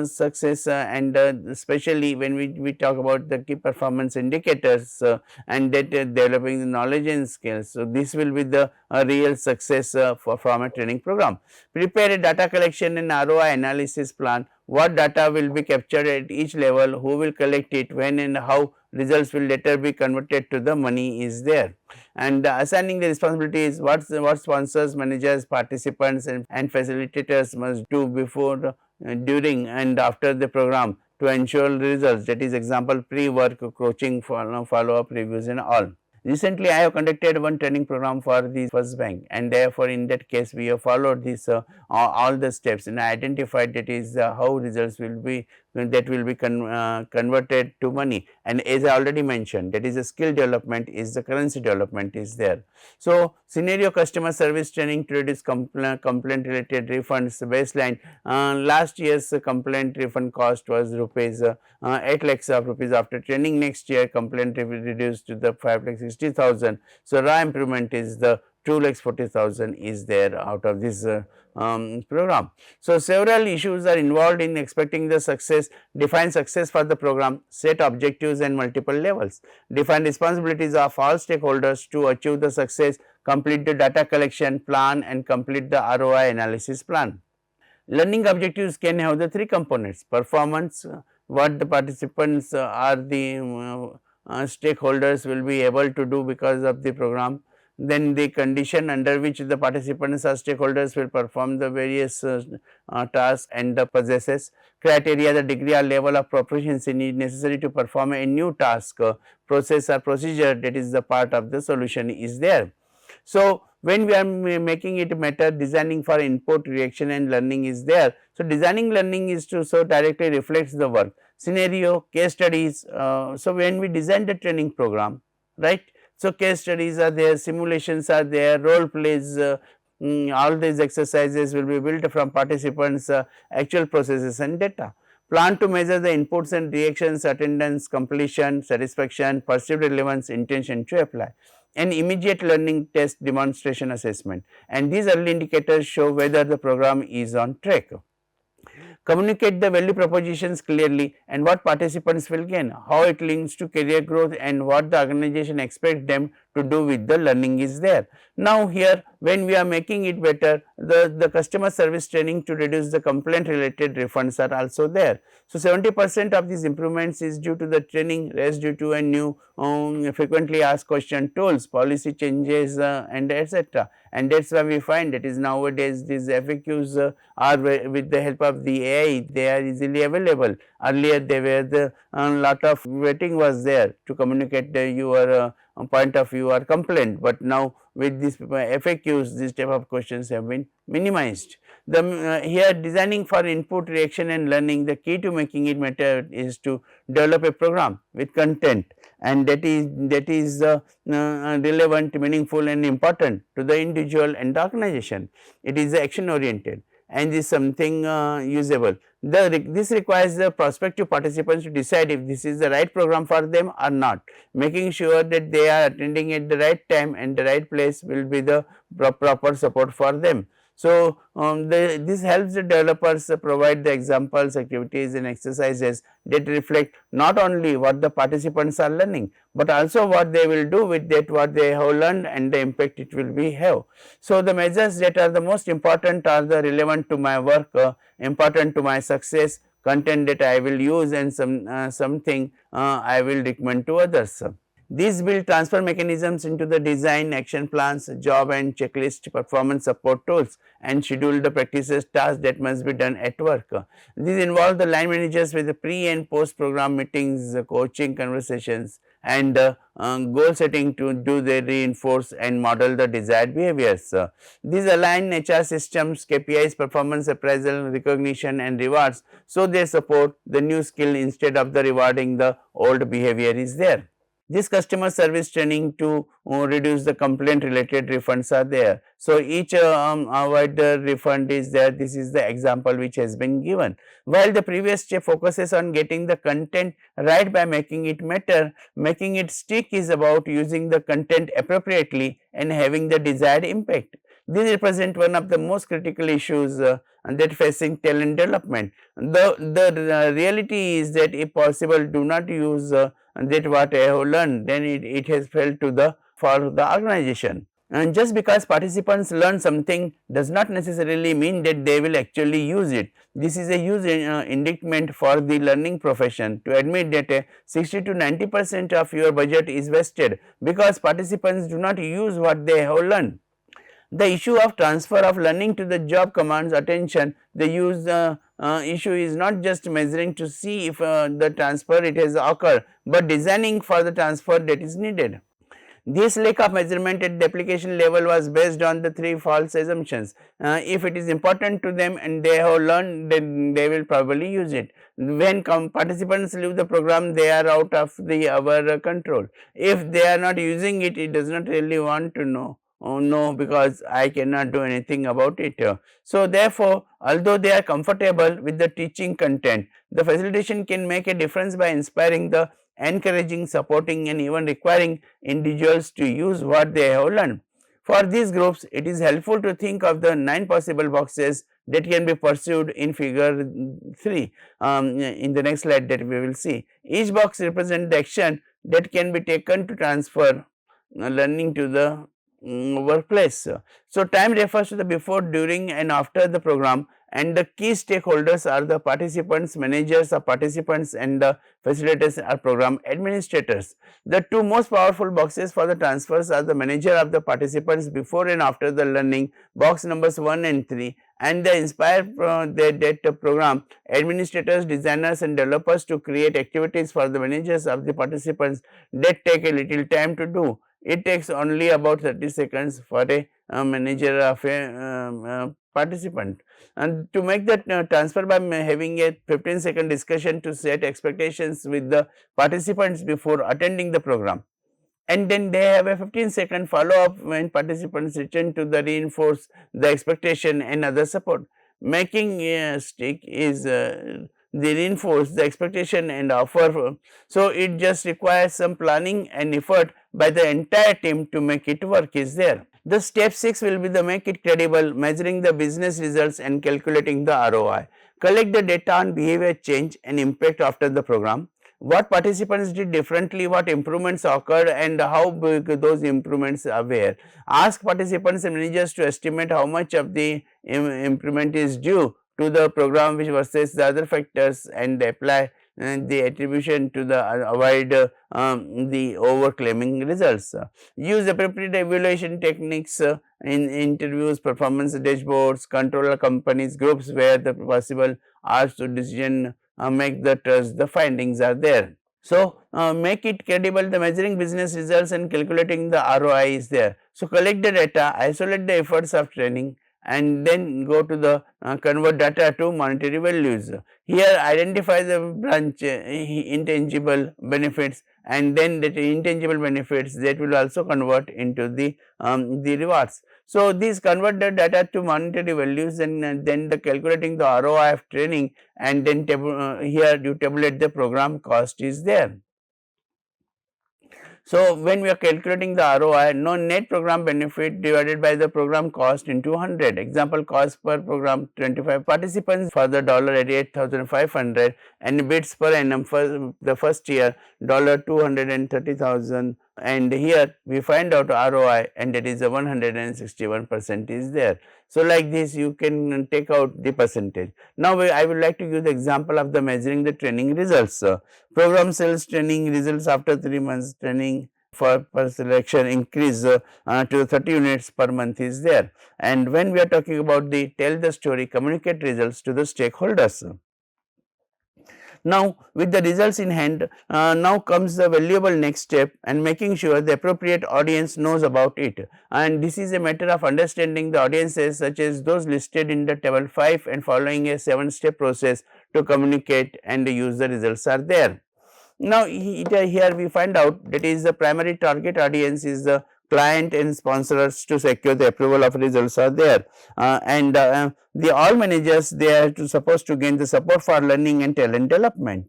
success and especially when we talk about the key performance indicators and that developing the knowledge and skills. So this will be the real success from a training program. Prepare a data collection and ROI analysis plan. What data will be captured at each level, who will collect it, when and how, results will later be converted to the money is there. And assigning the responsibilities, what sponsors, managers, participants and facilitators must do before, during and after the program to ensure results, that is example pre-work, coaching, follow-up reviews and all. Recently, I have conducted one training program for the First Bank, and therefore, in that case, we have followed this all the steps and identified that is how results will be, that will be converted to money. And as I already mentioned, that is a skill development, is the currency development is there. So scenario customer service training to reduce complaint related refunds baseline. Last year's complaint refund cost was rupees 8 lakhs of rupees. After training next year, complaint reduced to the 5,60,000. So raw improvement is the 2,40,000 is there out of this program. So several issues are involved in expecting the success. Define success for the program, set objectives and multiple levels, define responsibilities of all stakeholders to achieve the success, complete the data collection plan and complete the ROI analysis plan. Learning objectives can have the three components: performance, what the participants are the stakeholders will be able to do because of the program, then the condition under which the participants or stakeholders will perform the various tasks, and the possesses criteria, the degree or level of proficiency necessary to perform a new task, process or procedure, that is the part of the solution is there. So when we are making it method, designing for input, reaction and learning is there. So designing learning is to so directly reflects the work, scenario, case studies. So when we design the training program, right, so case studies are there, simulations are there, role plays, all these exercises will be built from participants actual processes and data. Plan to measure the inputs and reactions, attendance, completion, satisfaction, perceived relevance, intention to apply. An immediate learning test demonstration assessment, and these early indicators show whether the program is on track. Communicate the value propositions clearly and what participants will gain, how it links to career growth and what the organization expects them to do with the learning is there. Now here when we are making it better, the customer service training to reduce the complaint related refunds are also there. So 70% of these improvements is due to the training, rest due to a new frequently asked question tools, policy changes and etc. And that is why we find that is nowadays these FAQs are with the help of the AI, they are easily available. Earlier they were the lot of waiting was there to communicate your point of view or complaint, but now with this FAQs these type of questions have been minimized. The here designing for input, reaction and learning, the key to making it matter is to develop a program with content, and that is relevant, meaningful and important to the individual and the organization. It is action oriented and is something usable. This requires the prospective participants to decide if this is the right program for them or not. Making sure that they are attending at the right time and the right place will be the proper support for them. So this helps the developers provide the examples, activities and exercises that reflect not only what the participants are learning, but also what they will do with that, what they have learned and the impact it will be have. So the measures that are the most important are the relevant to my work, important to my success, content that I will use and something I will recommend to others. These build transfer mechanisms into the design, action plans, job and checklist, performance support tools and schedule the practices tasks that must be done at work. These involve the line managers with the pre and post program meetings, coaching conversations and goal setting to do the reinforce and model the desired behaviors. These align HR systems, KPIs, performance appraisal, recognition and rewards, so they support the new skill instead of the rewarding the old behavior is there. This customer service training to reduce the complaint related refunds are there. So, each avoid the refund is there. This is the example which has been given. While the previous step focuses on getting the content right by making it matter, making it stick is about using the content appropriately and having the desired impact. These represent one of the most critical issues that facing talent development. The reality is that if possible, do not use that what I have learned, then it has failed to the for the organization. And just because participants learn something does not necessarily mean that they will actually use it. This is a huge indictment for the learning profession to admit that 60 to 90% of your budget is wasted because participants do not use what they have learned. The issue of transfer of learning to the job commands attention. The issue is not just measuring to see if the transfer it has occurred, but designing for the transfer that is needed. This lack of measurement at the application level was based on the three false assumptions. If it is important to them and they have learned, then they will probably use it. When participants leave the program, they are out of our control. If they are not using it, it does not really want to know. Oh no, because I cannot do anything about it. So, therefore, although they are comfortable with the teaching content, the facilitation can make a difference by inspiring the encouraging, supporting and even requiring individuals to use what they have learned. For these groups, it is helpful to think of the 9 possible boxes that can be pursued in figure 3 in the next slide that we will see. Each box represents the action that can be taken to transfer learning to the workplace. So, time refers to the before, during and after the program, and the key stakeholders are the participants, managers of participants and the facilitators are program administrators. The two most powerful boxes for the transfers are the manager of the participants before and after the learning, box numbers 1 and 3, and the inspire that program administrators, designers and developers to create activities for the managers of the participants that take a little time to do. It takes only about 30 seconds for a manager of a participant, and to make that transfer by having a 15-second discussion to set expectations with the participants before attending the program, and then they have a 15-second follow up when participants return to the reinforce the expectation and other support. Making a stick is they reinforce the expectation and offer. So, it just requires some planning and effort by the entire team to make it work is there. The step 6 will be the make it credible, measuring the business results and calculating the ROI. Collect the data on behavior change and impact after the program. What participants did differently, what improvements occurred and how big those improvements were. Ask participants and managers to estimate how much of the improvement is due to the program which versus the other factors and apply the attribution to the avoid the overclaiming results. Use appropriate evaluation techniques in interviews, performance dashboards, controller companies, groups where the possible asked to decision make the trust the findings are there. So, make it credible, the measuring business results and calculating the ROI is there. So, collect the data, isolate the efforts of training and then go to the convert data to monetary values. Here identify the branch intangible benefits and then that intangible benefits that will also convert into the rewards. So, these convert the data to monetary values and then the calculating the ROI of training and then here you tabulate the program cost is there. So, when we are calculating the ROI, no net program benefit divided by the program cost into 100. Example, cost per program 25 participants for the $88,500 and bids per annum for the first year $230,000, and here we find out ROI and that is a 161% is there. So, like this you can take out the percentage. Now, I would like to give the example of the measuring the training results. Program sales training results after 3 months training for per selection increase to 30 units per month is there. And when we are talking about the tell the story, communicate results to the stakeholders. Now, with the results in hand, now comes the valuable next step and making sure the appropriate audience knows about it, and this is a matter of understanding the audiences such as those listed in the table 5 and following a 7-step process to communicate and use the results are there. Now, here we find out that is the primary target audience is the client and sponsors to secure the approval of results are there, and the all managers they are supposed to gain the support for learning and talent development.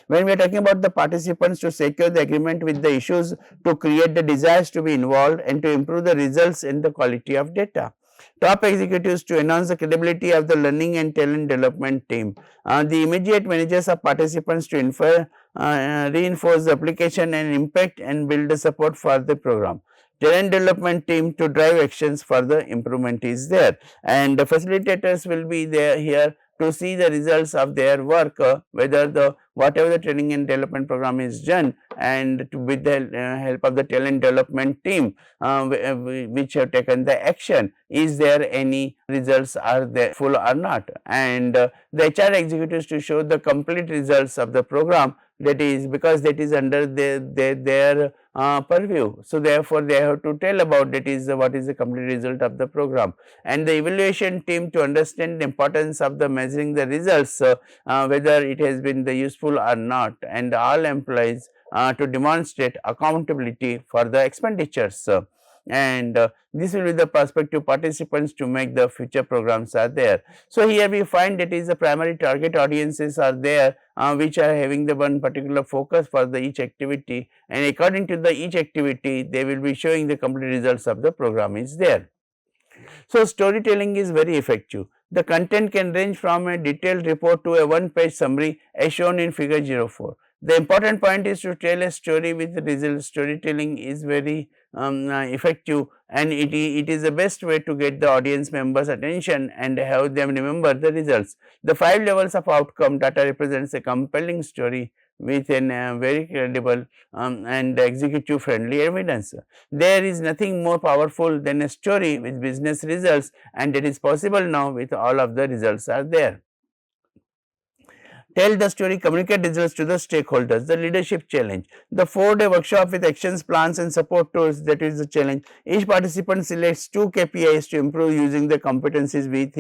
When we are talking about the participants to secure the agreement with the issues, to create the desires to be involved and to improve the results and the quality of data. Top executives to enhance the credibility of the learning and talent development team. The immediate managers of participants to reinforce the application and impact and build the support for the program. Talent development team to drive actions for the improvement is there, and the facilitators will be there here to see the results of their work, whether the whatever the training and development program is done, and to with the help of the talent development team which have taken the action, is there any results are there full or not, and the HR executives to show the complete results of the program, that is because that is under their purview. So, therefore, they have to tell about that is what is the complete result of the program, and the evaluation team to understand the importance of the measuring the results, whether it has been the useful or not, and all employees to demonstrate accountability for the expenditures. And this will be the prospective participants to make the future programs are there. So, here we find that is the primary target audiences are there, which are having the one particular focus for the each activity, and according to the each activity they will be showing the complete results of the program is there. So, storytelling is very effective. The content can range from a detailed report to a one-page summary as shown in figure 04. The important point is to tell a story with results. Storytelling is very effective, and it is the best way to get the audience members attention and have them remember the results. The 5 levels of outcome data represents a compelling story with a very credible and executive friendly evidence. There is nothing more powerful than a story with business results, and it is possible now with all of the results are there. Tell the story, communicate results to the stakeholders. The leadership challenge. The 4-day workshop with actions, plans and support tools, that is the challenge. Each participant selects 2 KPIs to improve using the competencies with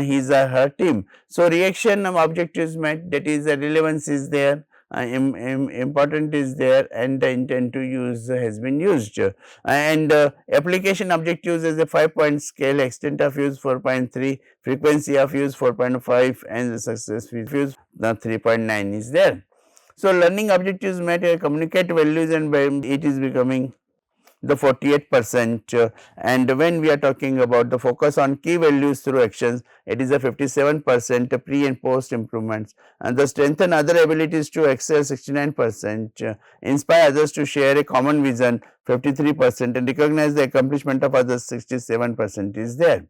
his or her team. So, reaction objectives met, that is the relevance is there, important is there, and the intent to use has been used, and application objectives is a 5-point scale, extent of use 4.3, frequency of use 4.5, and the success with use 3.9 is there. So, learning objectives met, communicate values, and it is becoming the 48%, and when we are talking about the focus on key values through actions, it is a 57% pre and post improvements, and the strengthen other abilities to excel 69%, inspire others to share a common vision 53%, and recognize the accomplishment of others 67% is there.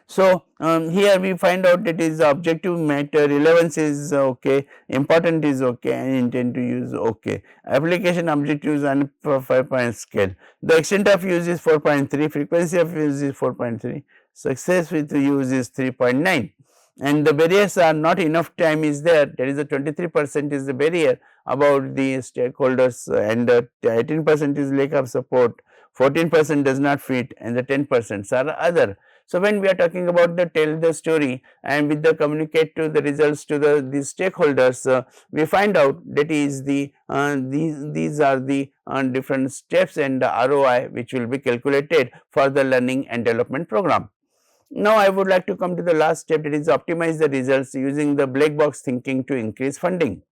So, here we find out that is objective met, relevance is okay, important is okay, and intent to use okay. Application objectives on 5-point scale. The extent of use is 4.3, frequency of use is 4.3, success with use is 3.9, and the barriers are not enough time is there, that is the 23% is the barrier about the stakeholders, and 18% is lack of support, 14% does not fit, and the 10% are other. So, when we are talking about the tell the story and with the communicate to the results to the stakeholders, we find out that is the these are the different steps and the ROI which will be calculated for the learning and development program. Now, I would like to come to the last step, that is optimize the results using the black box thinking to increase funding.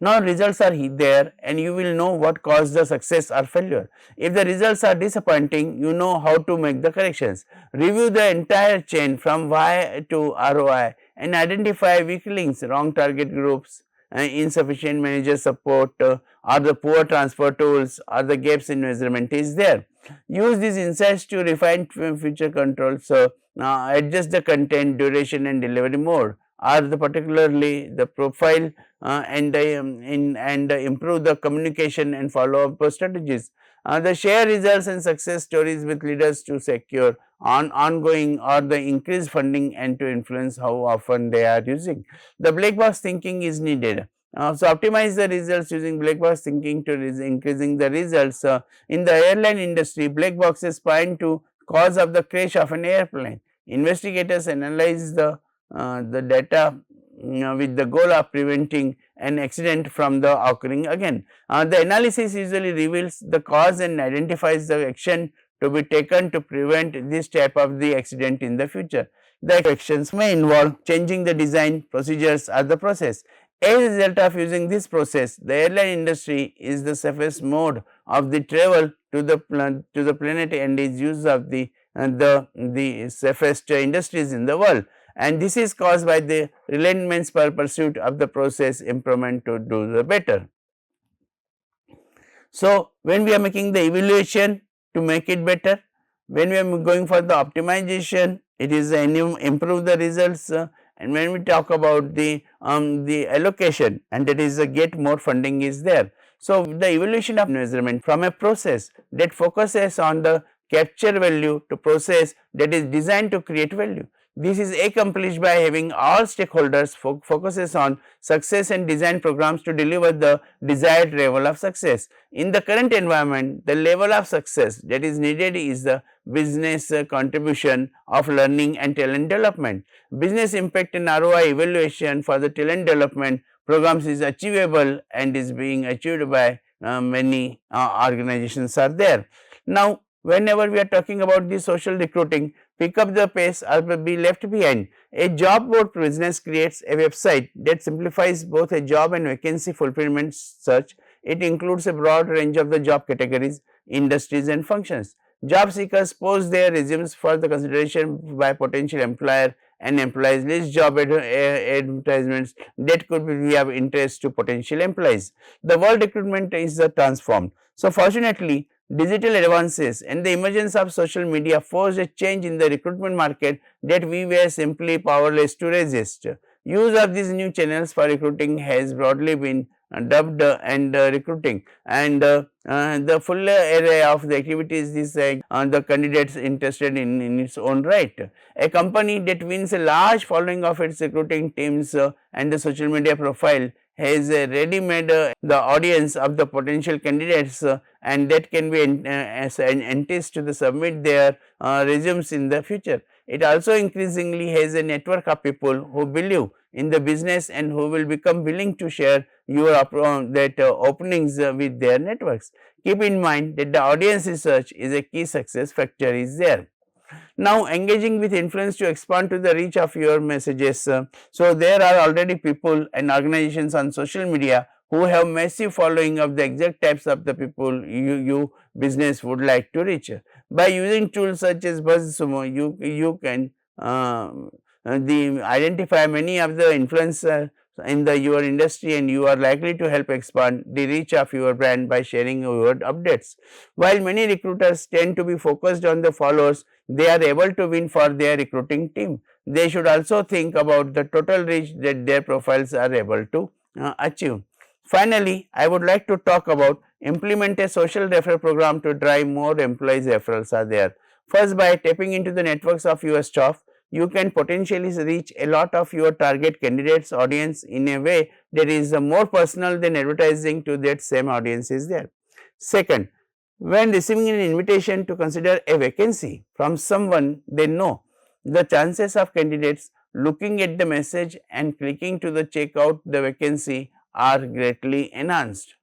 Now, results are there, and you will know what caused the success or failure. If the results are disappointing, you know how to make the corrections. Review the entire chain from Y to ROI and identify weak links, wrong target groups, insufficient manager support, or the poor transfer tools, or the gaps in measurement is there. Use these insights to refine future controls, adjust the content, duration and delivery mode, or the particularly the profile, and improve the communication and follow up strategies. The share results and success stories with leaders to secure ongoing or the increased funding and to influence how often they are using. The black box thinking is needed. So, optimize the results using black box thinking to increasing the results. In the airline industry, black boxes point to cause of the crash of an airplane. Investigators analyze the data with the goal of preventing an accident from the occurring again. The analysis usually reveals the cause and identifies the action to be taken to prevent this type of the accident in the future. The actions may involve changing the design, procedures or the process. As a result of using this process, the airline industry is the safest mode of the travel to the planet and is used of the safest industries in the world, and this is caused by the relentless pursuit of the process improvement to do the better. So, when we are making the evaluation to make it better, when we are going for the optimization, it is improve the results, and when we talk about the allocation, and that is get more funding is there. So, the evaluation of measurement from a process that focuses on the capture value to process that is designed to create value. This is accomplished by having all stakeholders focuses on success and design programs to deliver the desired level of success. In the current environment, the level of success that is needed is the business contribution of learning and talent development. Business impact and ROI evaluation for the talent development programs is achievable and is being achieved by many organizations are there. Now, whenever we are talking about the social recruiting, pick up the pace or be left behind. A job board business creates a website that simplifies both a job and vacancy fulfillment search. It includes a broad range of the job categories, industries and functions. Job seekers post their resumes for the consideration by potential employer and employees list job advertisements that could be of interest to potential employees. The world recruitment is transformed. So, fortunately, digital advances and the emergence of social media forced a change in the recruitment market that we were simply powerless to resist. Use of these new channels for recruiting has broadly been dubbed and recruiting, and the full array of the activities is the candidates interested in its own right. A company that wins a large following of its recruiting teams and the social media profile has ready made the audience of the potential candidates and that can be enticed to submit their resumes in the future. It also increasingly has a network of people who believe in the business and who will become willing to share your openings with their networks. Keep in mind that the audience research is a key success factor is there. Now, engaging with influence to expand to the reach of your messages. So, there are already people and organizations on social media who have massive following of the exact types of the people you business would like to reach. By using tools such as BuzzSumo, you can identify many of the influencers in your industry, and you are likely to help expand the reach of your brand by sharing your updates. While many recruiters tend to be focused on the followers they are able to win for their recruiting team, they should also think about the total reach that their profiles are able to achieve. Finally, I would like to talk about implement a social referral program to drive more employees referrals are there. First, by tapping into the networks of your staff, you can potentially reach a lot of your target candidates audience in a way that is more personal than advertising to that same audience is there. Second, when receiving an invitation to consider a vacancy from someone they know, the chances of candidates looking at the message and clicking to the check out the vacancy are greatly enhanced.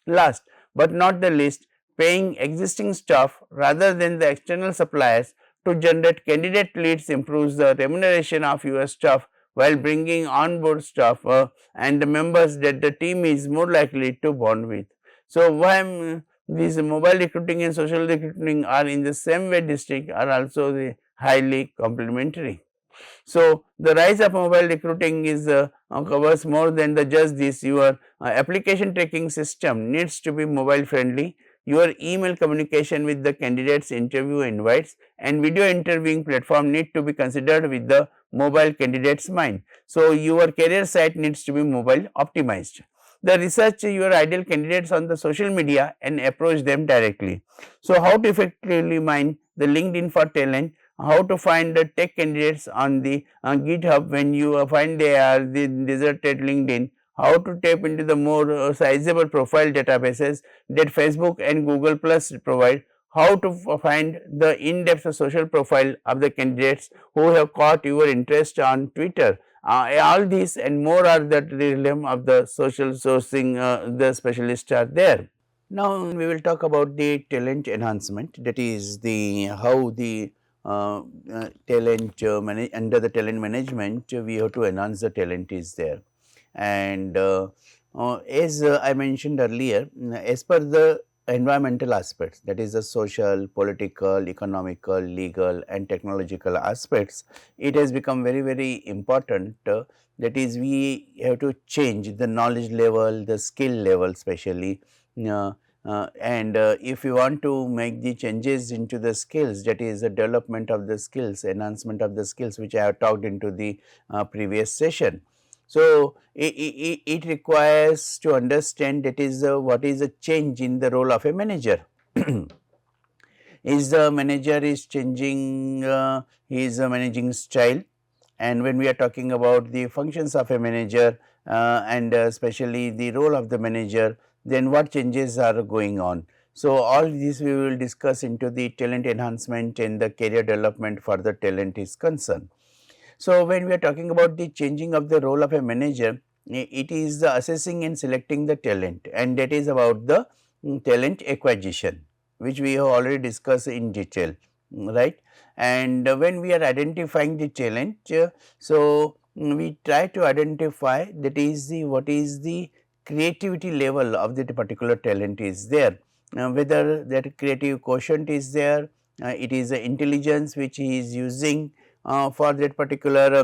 Last but not the least, paying existing staff rather than the external suppliers to generate candidate leads improves the remuneration of your staff while bringing on board staff and the members that the team is more likely to bond with. So, why these mobile recruiting and social recruiting are in the same way distinct are also highly complementary. So, the rise of mobile recruiting is covers more than just this. Your application tracking system needs to be mobile friendly. Your email communication with the candidates interview invites and video interviewing platform need to be considered with the mobile candidates mind. So, your career site needs to be mobile optimized. The research your ideal candidates on the social media and approach them directly. So, how to effectively mine the LinkedIn for talent, how to find the tech candidates on the GitHub when you find they are the deserted LinkedIn, how to tap into the more sizable profile databases that Facebook and Google Plus provide, how to find the in-depth social profile of the candidates who have caught your interest on Twitter, All these and more are the realm of the social sourcing, the specialists are there. Now we will talk about the talent enhancement, that is the how the talent under the talent management we have to enhance the talent is there. And as I mentioned earlier, as per the environmental aspects, that is the social, political, economical, legal and technological aspects, it has become very important, that is we have to change the knowledge level, the skill level especially. uh, and if you want to make the changes into the skills, that is the development of the skills, enhancement of the skills, which I have talked into the previous session. So, it requires to understand that is what is the change in the role of a manager. Is the manager is changing his managing style, and when we are talking about the functions of a manager and especially the role of the manager, then what changes are going on. So, all this we will discuss into the talent enhancement and the career development for the talent is concerned. So, when we are talking about the changing of the role of a manager, it is the assessing and selecting the talent, and that is about the talent acquisition, which we have already discussed in detail, right. And when we are identifying the talent, so we try to identify that is the what is the creativity level of that particular talent is there, whether that creative quotient is there, it is the intelligence which he is using for that particular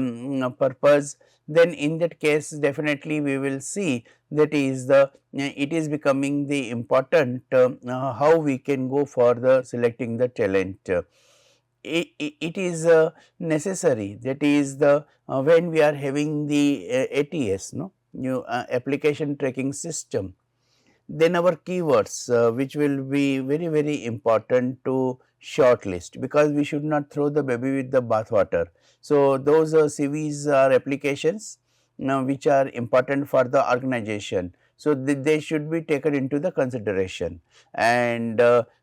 purpose, then in that case definitely we will see that is the it is becoming the important how we can go for the selecting the talent. It is necessary, that is the when we are having the ATS, no, new application tracking system, then our keywords which will be very important to shortlist, because we should not throw the baby with the bathwater. So, those CVs are applications now which are important for the organization. So, they should be taken into the consideration, and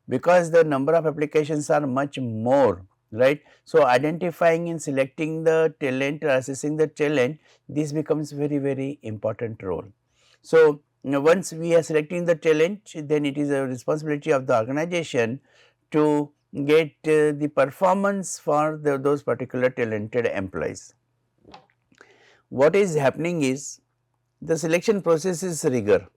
because the number of applications are much more, right. So, identifying and selecting the talent or assessing the talent, this becomes very important role. So, now once we are selecting the talent, then it is a responsibility of the organization to get the performance for those particular talented employees. What is happening is the selection process is rigor,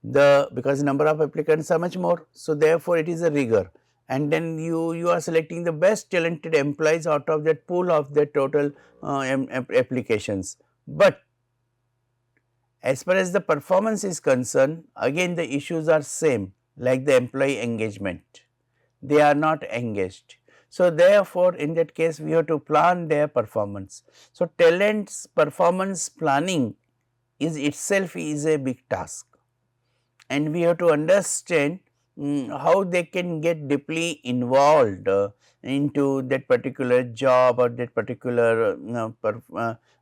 because number of applicants are much more. So, therefore, it is a rigor, and then you are selecting the best talented employees out of that pool of the total applications. But as far as the performance is concerned, again the issues are same like the employee engagement, they are not engaged. So, therefore, in that case we have to plan their performance. So, talent's performance planning is itself is a big task, and we have to understand how they can get deeply involved into that particular job or that particular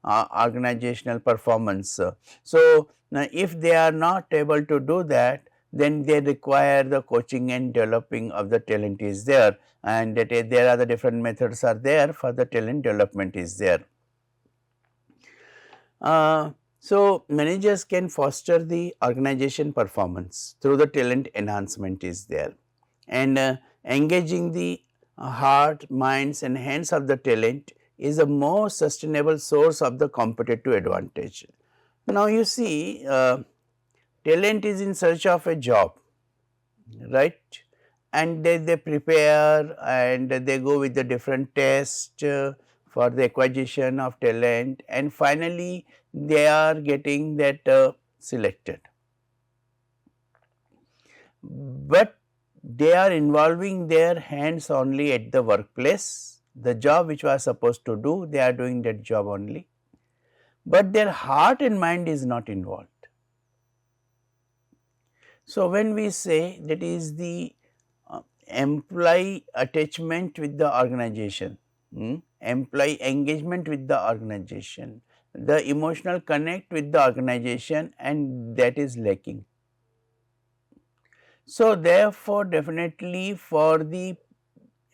organizational performance. So, if they are not able to do that, then they require the coaching and developing of the talent is there, and that there are the different methods are there for the talent development is there. So, managers can foster the organization performance through the talent enhancement is there, and engaging the heart, minds and hands of the talent is a more sustainable source of the competitive advantage. Now, you see talent is in search of a job, right, and they prepare and they go with the different tests for the acquisition of talent, and finally they are getting that selected, but they are involving their hands only at the workplace. The job which was supposed to do, they are doing that job only, but their heart and mind is not involved. So, when we say that is the employee attachment with the organization, employee engagement with the organization, the emotional connect with the organization, and that is lacking. So, therefore, definitely for the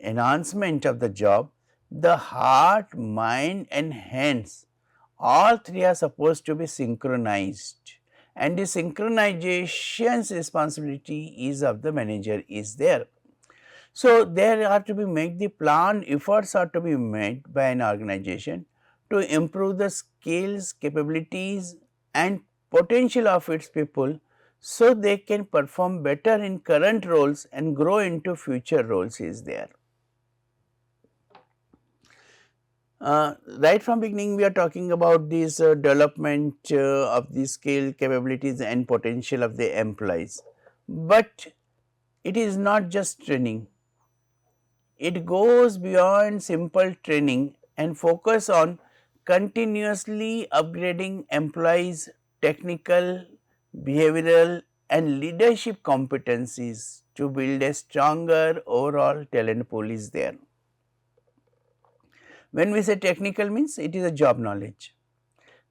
enhancement of the job, the heart, mind and hands all three are supposed to be synchronized, and the synchronization's responsibility is of the manager is there. So, there are to be made the plan efforts are to be made by an organization to improve the skills, capabilities and potential of its people, so they can perform better in current roles and grow into future roles is there. Right from beginning we are talking about this development of the skill, capabilities and potential of the employees, but it is not just training. It goes beyond simple training and focus on continuously upgrading employees' technical, behavioral and leadership competencies to build a stronger overall talent pool is there. When we say technical means it is a job knowledge,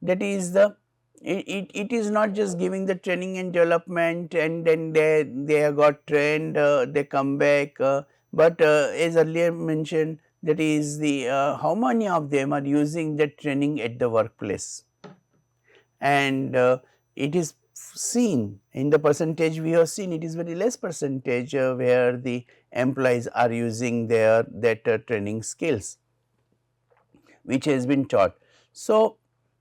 that is the it is not just giving the training and development and then they have got trained, they come back, but as earlier mentioned, that is the how many of them are using that training at the workplace, and it is seen in the percentage we have seen, it is very less percentage where the employees are using their that training skills which has been taught. So,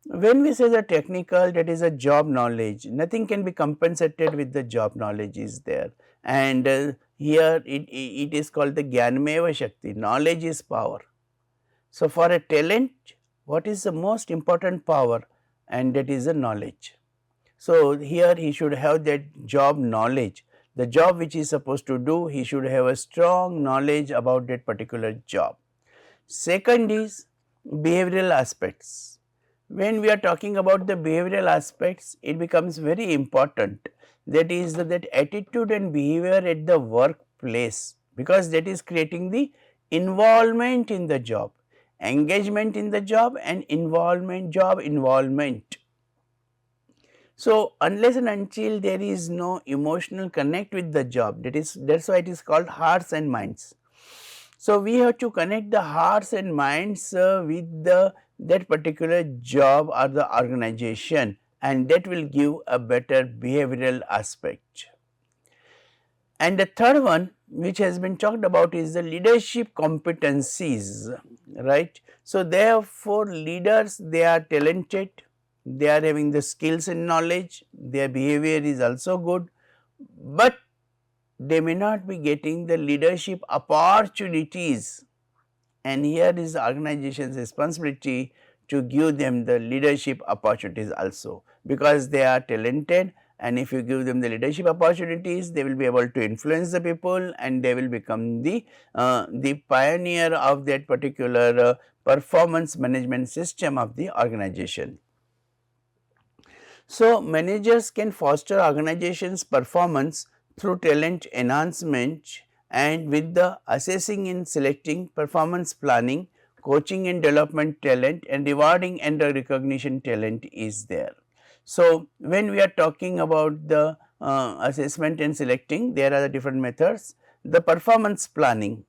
when we say the technical, that is a job knowledge, nothing can be compensated with the job knowledge is there, and here it is called the Gyanmeva Shakti, knowledge is power. So, for a talent, what is the most important power, and that is the knowledge. So, here he should have that job knowledge, the job which he is supposed to do, he should have a strong knowledge about that particular job. Second is behavioral aspects. When we are talking about the behavioral aspects, it becomes very important, that is that attitude and behavior at the workplace, because that is creating the involvement in the job, engagement in the job and involvement, job involvement. So, unless and until there is no emotional connect with the job, that's why it is called hearts and minds. So, we have to connect the hearts and minds with that particular job or the organization, and that will give a better behavioral aspect. And the third one which has been talked about is the leadership competencies, right. So, therefore, leaders, they are talented, they are having the skills and knowledge, their behavior is also good, but they may not be getting the leadership opportunities, and here is the organization's responsibility to give them the leadership opportunities also, because they are talented, and if you give them the leadership opportunities, they will be able to influence the people and they will become the pioneer of that particular performance management system of the organization. So, managers can foster organization's performance through talent enhancement and with the assessing and selecting, performance planning, coaching and development talent and rewarding and the recognition talent is there. So, when we are talking about the assessment and selecting, there are the different methods. The performance planning.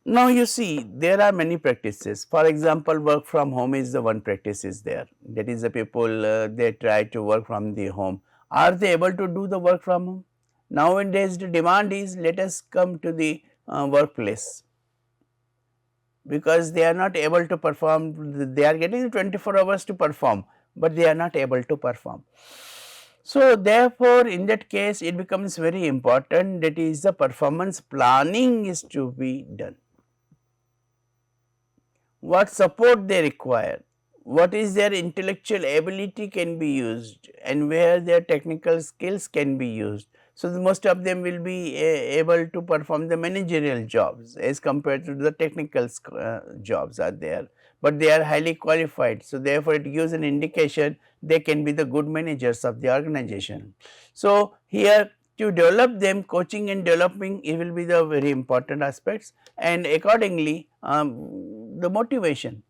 Now, you see there are many practices. For example, work from home is the one practice is there, that is the people they try to work from the home. Are they able to do the work from home? Nowadays the demand is let us come to the workplace, because they are not able to perform, they are getting 24 hours to perform, but they are not able to perform. So, therefore, in that case it becomes very important, that is the performance planning is to be done. What support they require, what is their intellectual ability can be used, and where their technical skills can be used. So, most of them will be able to perform the managerial jobs as compared to the technical jobs are there, but they are highly qualified. So, therefore, it gives an indication they can be the good managers of the organization. So, here to develop them, coaching and developing, it will be the very important aspects, and accordingly the motivation,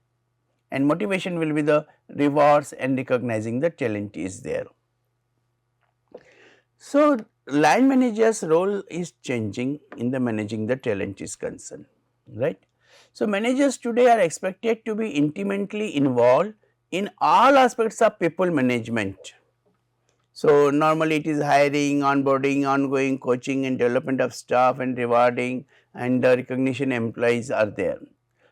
and motivation will be the rewards and recognizing the talent is there. So, line manager's role is changing in the managing the talent is concerned, right. So, managers today are expected to be intimately involved in all aspects of people management. So, normally it is hiring, onboarding, ongoing coaching and development of staff and rewarding and recognition employees are there.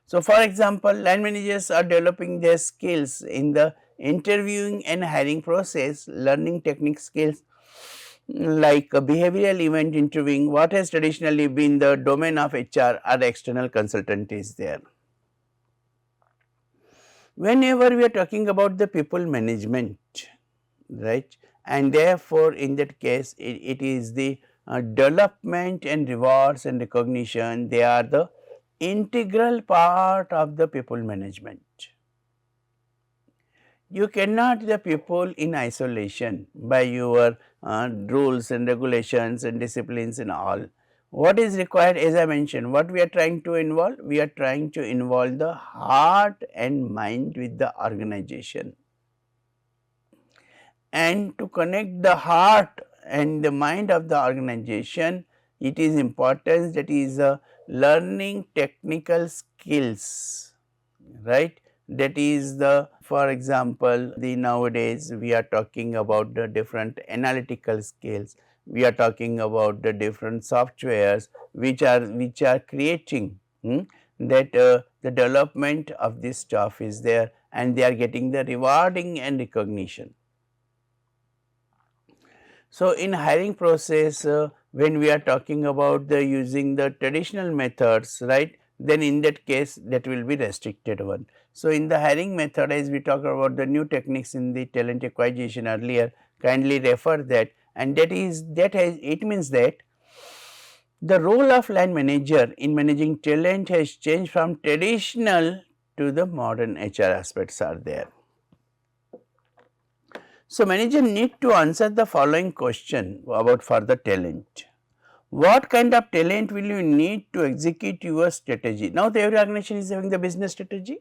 So, for example, line managers are developing their skills in the interviewing and hiring process, learning technique skills like behavioral event interviewing, what has traditionally been the domain of HR or external consultant is there. Whenever we are talking about the people management, right, and therefore in that case it is the development and rewards and recognition, they are the integral part of the people management. You cannot the people in isolation by your rules and regulations and disciplines and all. What is required, as I mentioned, what we are trying to involve? We are trying to involve the heart and mind with the organization. And to connect the heart and the mind of the organization, it is important that is learning technical skills, right. That is the, for example, the nowadays we are talking about the different analytical skills, we are talking about the different softwares which are creating that the development of this stuff is there and they are getting the rewarding and recognition. So, in hiring process when we are talking about the using the traditional methods, right, then in that case that will be restricted one. So, in the hiring method, as we talk about the new techniques in the talent acquisition earlier, kindly refer that, and that has it means that the role of line manager in managing talent has changed from traditional to the modern HR aspects are there. So, manager need to answer the following question about for the talent. What kind of talent will you need to execute your strategy? Now, every organization is having the business strategy.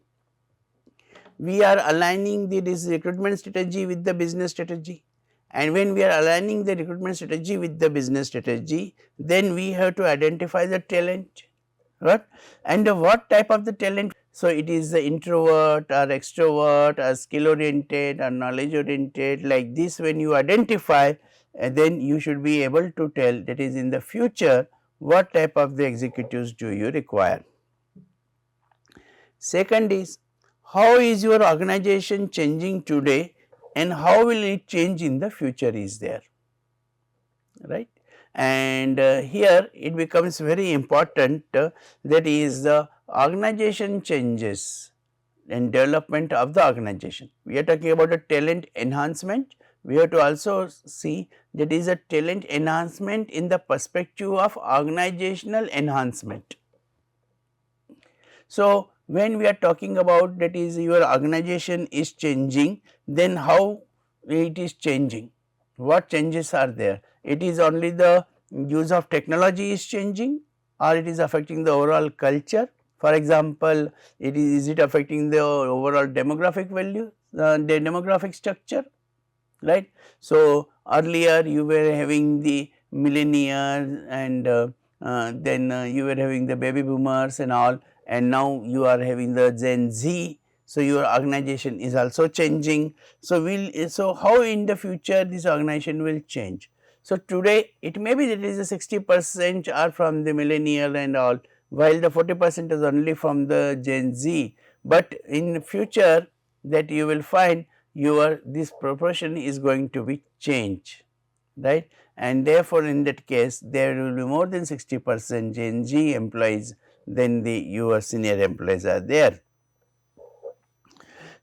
We are aligning the recruitment strategy with the business strategy, and when we are aligning the recruitment strategy with the business strategy, then we have to identify the talent, right, and what type of the talent. So, it is the introvert or extrovert or skill oriented or knowledge oriented, like this when you identify, then you should be able to tell that is in the future what type of the executives do you require. Second is, how is your organization changing today and how will it change in the future is there, right. And here it becomes very important that is the organization changes and development of the organization. We are talking about a talent enhancement. We have to also see that is a talent enhancement in the perspective of organizational enhancement. So, when we are talking about that is your organization is changing, then how it is changing, what changes are there? It is only the use of technology is changing or it is affecting the overall culture. For example, is it affecting the overall demographic value, the demographic structure, right. So, earlier you were having the millennials and then you were having the baby boomers and all, and now you are having the Gen Z. So, your organization is also changing. So, how in the future this organization will change? So, today it may be that it is a 60% are from the millennial and all, while the 40% is only from the Gen Z, but in future that you will find your this proportion is going to be changed, right, and therefore, in that case there will be more than 60% Gen Z employees than the your senior employees are there.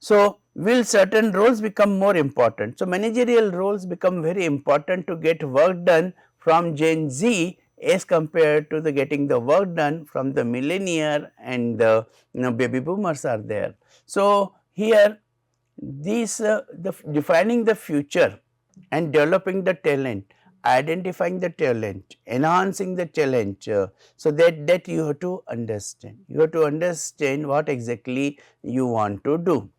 So, will certain roles become more important? So, managerial roles become very important to get work done from Gen Z as compared to the getting the work done from the millennial and the baby boomers are there. So, here these defining the future and developing the talent, identifying the talent, enhancing the talent. So, that you have to understand. You have to understand what exactly you want to do.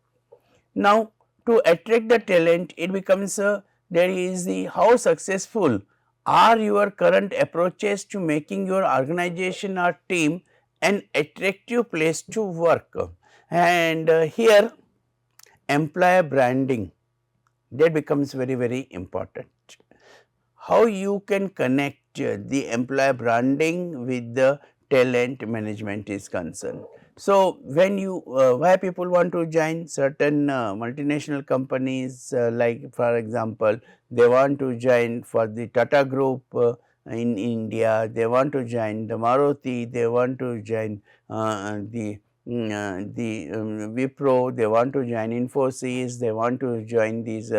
Now, to attract the talent, it becomes there is the how successful are your current approaches to making your organization or team an attractive place to work. And here employer branding, that becomes very important. How you can connect the employer branding with the talent management is concerned. So, when you why people want to join certain multinational companies, like for example, they want to join for the Tata Group in India, they want to join the Maruti, they want to join the Wipro, they want to join Infosys, they want to join these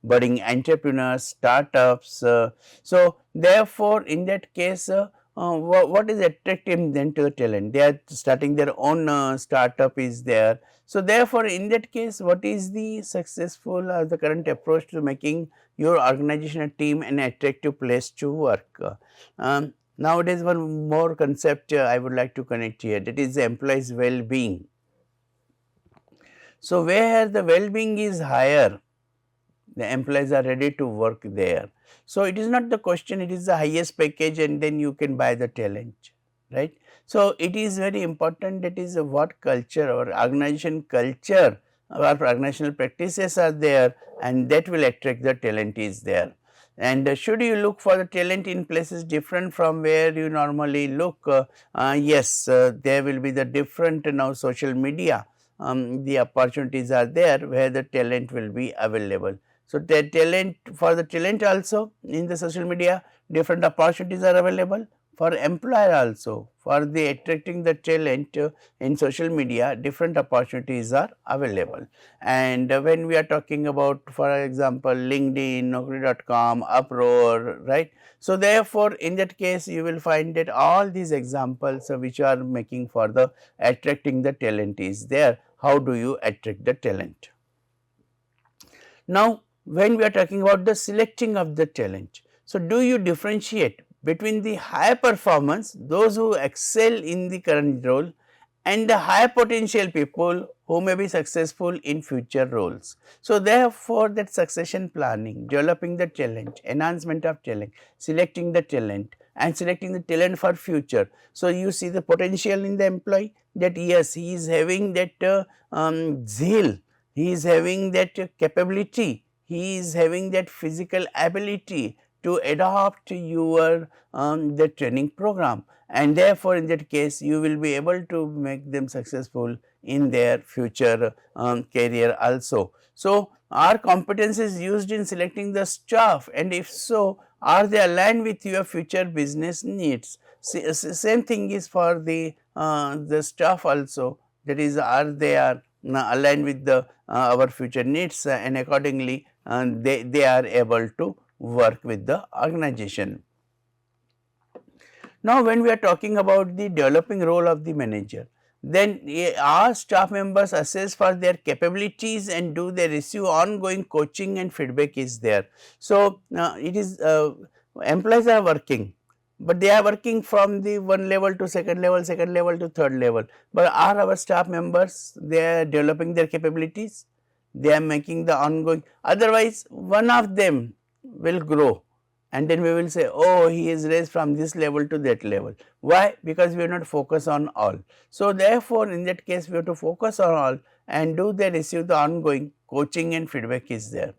budding entrepreneurs, startups. So, therefore, in that case, what is attracting them to the talent? They are starting their own startup is there. So, therefore, in that case, what is the successful or the current approach to making your organizational team an attractive place to work? Nowadays, one more concept I would like to connect here, that is the employees well-being. So, where the well-being is higher, the employees are ready to work there. So, it is not the question, it is the highest package and then you can buy the talent, right. So, it is very important, that is what culture or organization culture or organizational practices are there, and that will attract the talent is there. And should you look for the talent in places different from where you normally look? Yes, there will be the different now social media, the opportunities are there where the talent will be available. So, the talent, for the talent also in the social media, different opportunities are available. For employer also, for the attracting the talent in social media, different opportunities are available. And when we are talking about, for example, LinkedIn, Naukri.com, Upwork, right. So, therefore, in that case you will find that all these examples which are making for the attracting the talent is there. How do you attract the talent? Now, when we are talking about the selecting of the talent, so do you differentiate between the high performance, those who excel in the current role, and the high potential people who may be successful in future roles? So, therefore, that succession planning, developing the talent, enhancement of talent, selecting the talent and selecting the talent for future. So, you see the potential in the employee, that yes, he is having that zeal, he is having that capability, he is having that physical ability to adopt your the training program, and therefore, in that case you will be able to make them successful in their future career also. So, are competencies used in selecting the staff, and if so, are they aligned with your future business needs? Same thing is for the staff also, that is, are they are aligned with the our future needs, and accordingly they are able to work with the organization. Now, when we are talking about the developing role of the manager, then our staff members assess for their capabilities and do they receive ongoing coaching and feedback is there. So, it is employees are working, but they are working from the one level to second level to third level, but are our staff members, they are developing their capabilities, they are making the ongoing, otherwise one of them will grow and then we will say, oh, he is raised from this level to that level. Why? Because we are not focused on all. So, therefore, in that case we have to focus on all, and do they receive the ongoing coaching and feedback is there.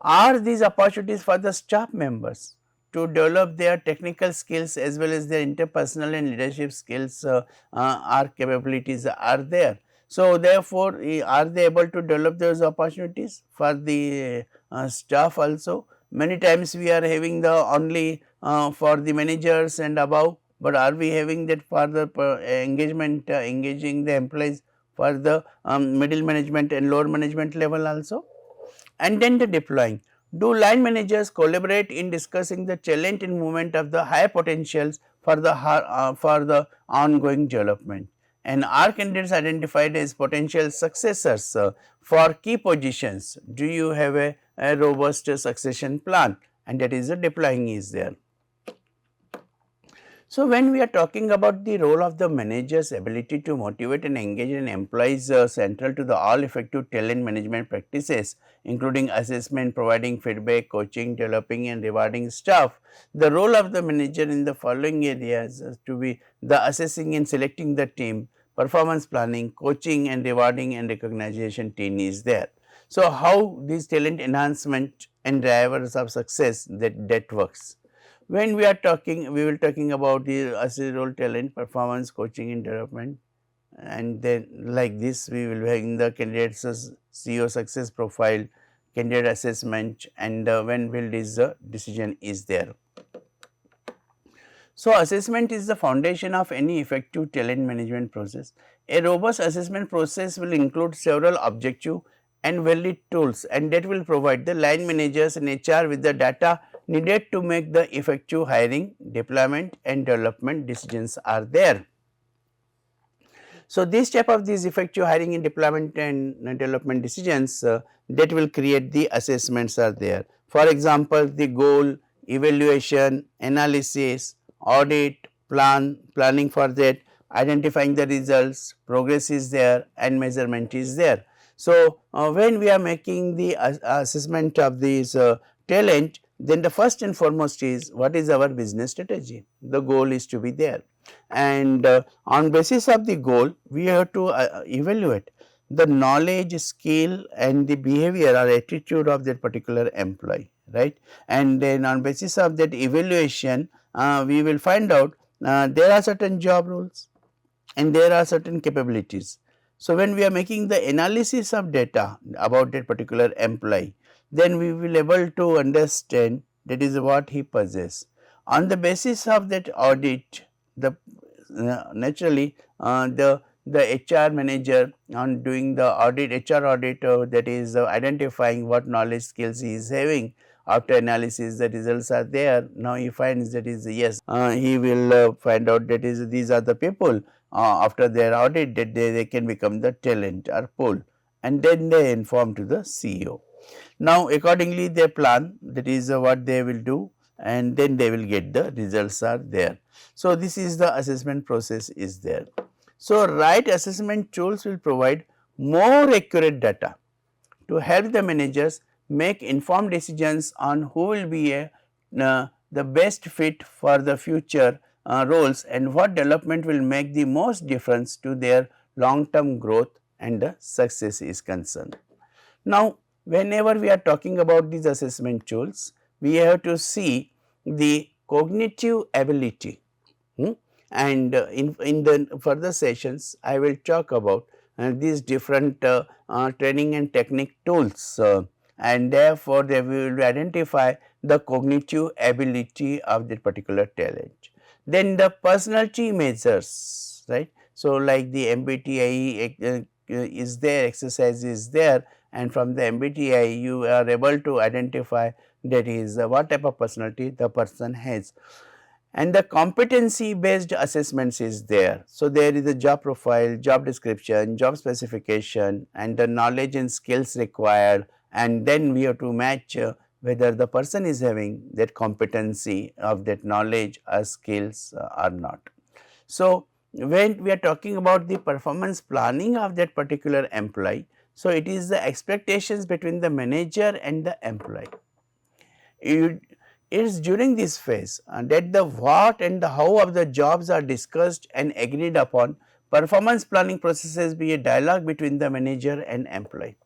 Are these opportunities for the staff members to develop their technical skills as well as their interpersonal and leadership skills, our capabilities are there. So, therefore, are they able to develop those opportunities for the staff also? Many times we are having the only for the managers and above, but are we having that for the engagement, engaging the employees for the middle management and lower management level also? And then the deploying. Do line managers collaborate in discussing the talent and movement of the high potentials for the ongoing development? And are candidates identified as potential successors for key positions? Do you have a robust succession plan? And that is the deploying is there. So, when we are talking about the role of the manager's ability to motivate and engage an employees central to the all effective talent management practices, including assessment, providing feedback, coaching, developing and rewarding staff. The role of the manager in the following areas is to be the assessing and selecting the team, performance planning, coaching and rewarding and recognition team is there. So, how these talent enhancement and drivers of success that works. When we are talking, we will talking about the assess role talent, performance, coaching and development, and then like this we will be having the candidate's CEO success profile, candidate assessment, and when will this decision is there. So, assessment is the foundation of any effective talent management process. A robust assessment process will include several objective and valid tools, and that will provide the line managers and HR with the data needed to make the effective hiring, deployment and development decisions are there. So, this type of these effective hiring and deployment and development decisions that will create the assessments are there. For example, the goal, evaluation, analysis, audit, planning for that, identifying the results, progress is there and measurement is there. So, when we are making the assessment of these talent, then the first and foremost is what is our business strategy, the goal is to be there, and on basis of the goal we have to evaluate the knowledge, skill and the behavior or attitude of that particular employee, right. And then on basis of that evaluation we will find out there are certain job roles and there are certain capabilities. So, when we are making the analysis of data about that particular employee, then we will able to understand that is what he possesses. On the basis of that audit, the naturally the HR manager on doing the audit, HR audit that is identifying what knowledge skills he is having. After analysis the results are there. Now, he finds that is yes, he will find out that is these are the people after their audit that they can become the talent or pool, and then they inform to the CEO. Now, accordingly they plan that is what they will do, and then they will get the results are there. So, this is the assessment process is there. So, right assessment tools will provide more accurate data to help the managers make informed decisions on who will be the best fit for the future roles and what development will make the most difference to their long term growth and the success is concerned. Now, whenever we are talking about these assessment tools, we have to see the cognitive ability, and in the further sessions I will talk about these different training and technique tools, and therefore, they will identify the cognitive ability of that particular talent. Then the personality measures, right. So, like the MBTI is there, exercise is there, and from the MBTI you are able to identify that is what type of personality the person has. And the competency based assessments is there. So, there is a job profile, job description, job specification and the knowledge and skills required, and then we have to match whether the person is having that competency of that knowledge or skills or not. So, when we are talking about the performance planning of that particular employee, so it is the expectations between the manager and the employee. It is during this phase that the what and the how of the jobs are discussed and agreed upon. Performance planning processes be a dialogue between the manager and employee.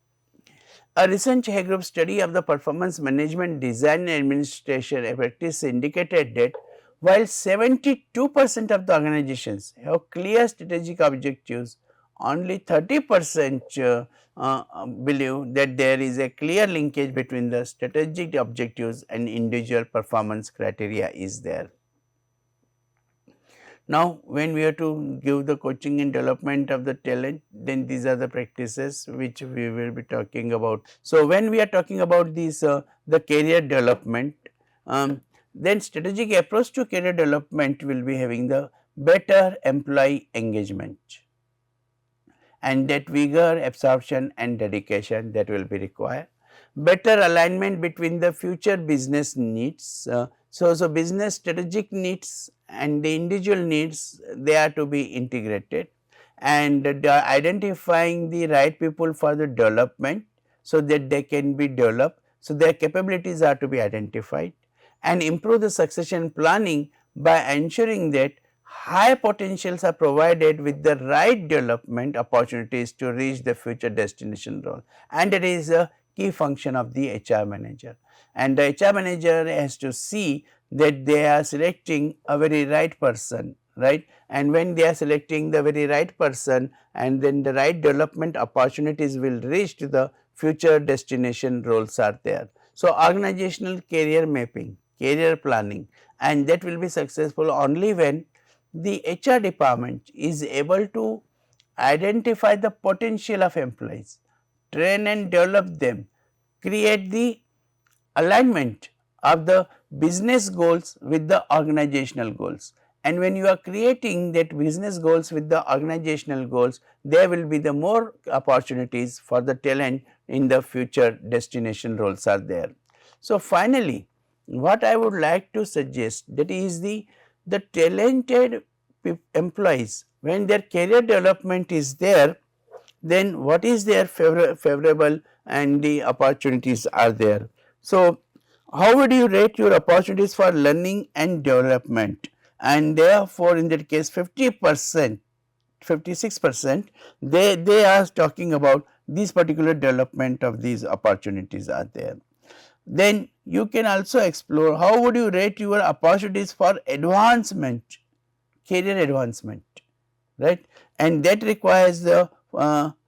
A recent Hay Group study of the performance management design and administration practice indicated that while 72% of the organizations have clear strategic objectives, only 30% believe that there is a clear linkage between the strategic objectives and individual performance criteria is there. Now, when we have to give the coaching and development of the talent, then these are the practices which we will be talking about. So, when we are talking about these the career development, then strategic approach to career development will be having the better employee engagement and that vigor, absorption and dedication that will be required. better alignment between the future business needs. So business strategic needs and the individual needs, they are to be integrated, and identifying the right people for the development so that they can be developed. So their capabilities are to be identified, and improve the succession planning by ensuring that high potentials are provided with the right development opportunities to reach the future destination role, and that is a key function of the HR manager. And the HR manager has to see that they are selecting a very right person, right, and when they are selecting the very right person, and then the right development opportunities will reach to the future destination roles are there. So organizational career mapping, career planning, and that will be successful only when the HR department is able to identify the potential of employees, train and develop them, create the alignment of the business goals with the organizational goals. And when you are creating that business goals with the organizational goals, there will be the more opportunities for the talent in the future destination roles are there. So finally, what I would like to suggest, that is the talented employees, when their career development is there, then what is their favorable and the opportunities are there. So how would you rate your opportunities for learning and development? And therefore in that case 50%, 56%, they are talking about this particular development of these opportunities are there. Then you can also explore how would you rate your opportunities for advancement, career advancement, right, and that requires the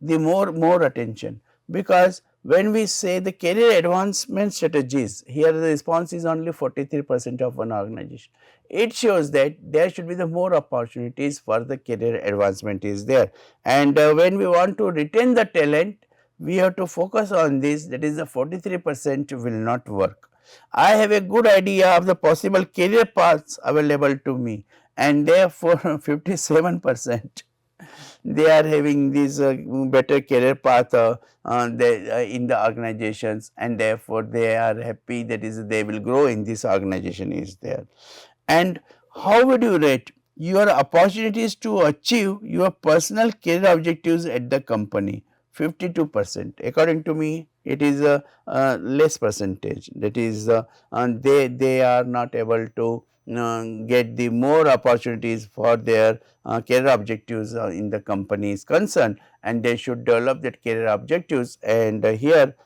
more attention, because when we say the career advancement strategies, here the response is only 43% of one organization. It shows that there should be the more opportunities for the career advancement is there, and when we want to retain the talent, we have to focus on this, that is the 43% will not work. I have a good idea of the possible career paths available to me, and therefore 57% they are having this better career path in the organizations, and therefore they are happy, that is they will grow in this organization is there. And how would you rate your opportunities to achieve your personal career objectives at the company? 52%. According to me, it is a less percentage, that is they are not able to get the more opportunities for their career objectives in the company is concerned, and they should develop that career objectives, and here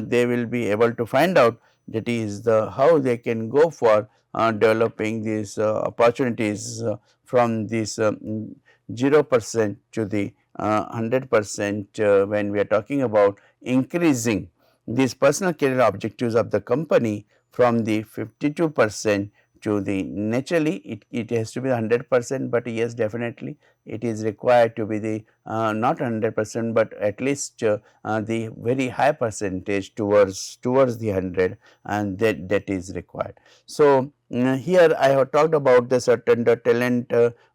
they will be able to find out, that is the how they can go for developing these opportunities from this 0% to the 100% when we are talking about increasing these personal career objectives of the company from the 52% to the, naturally it has to be 100%, but yes, definitely it is required to be the not 100%, but at least the very high percentage towards the 100, and that is required. So here I have talked about the certain talent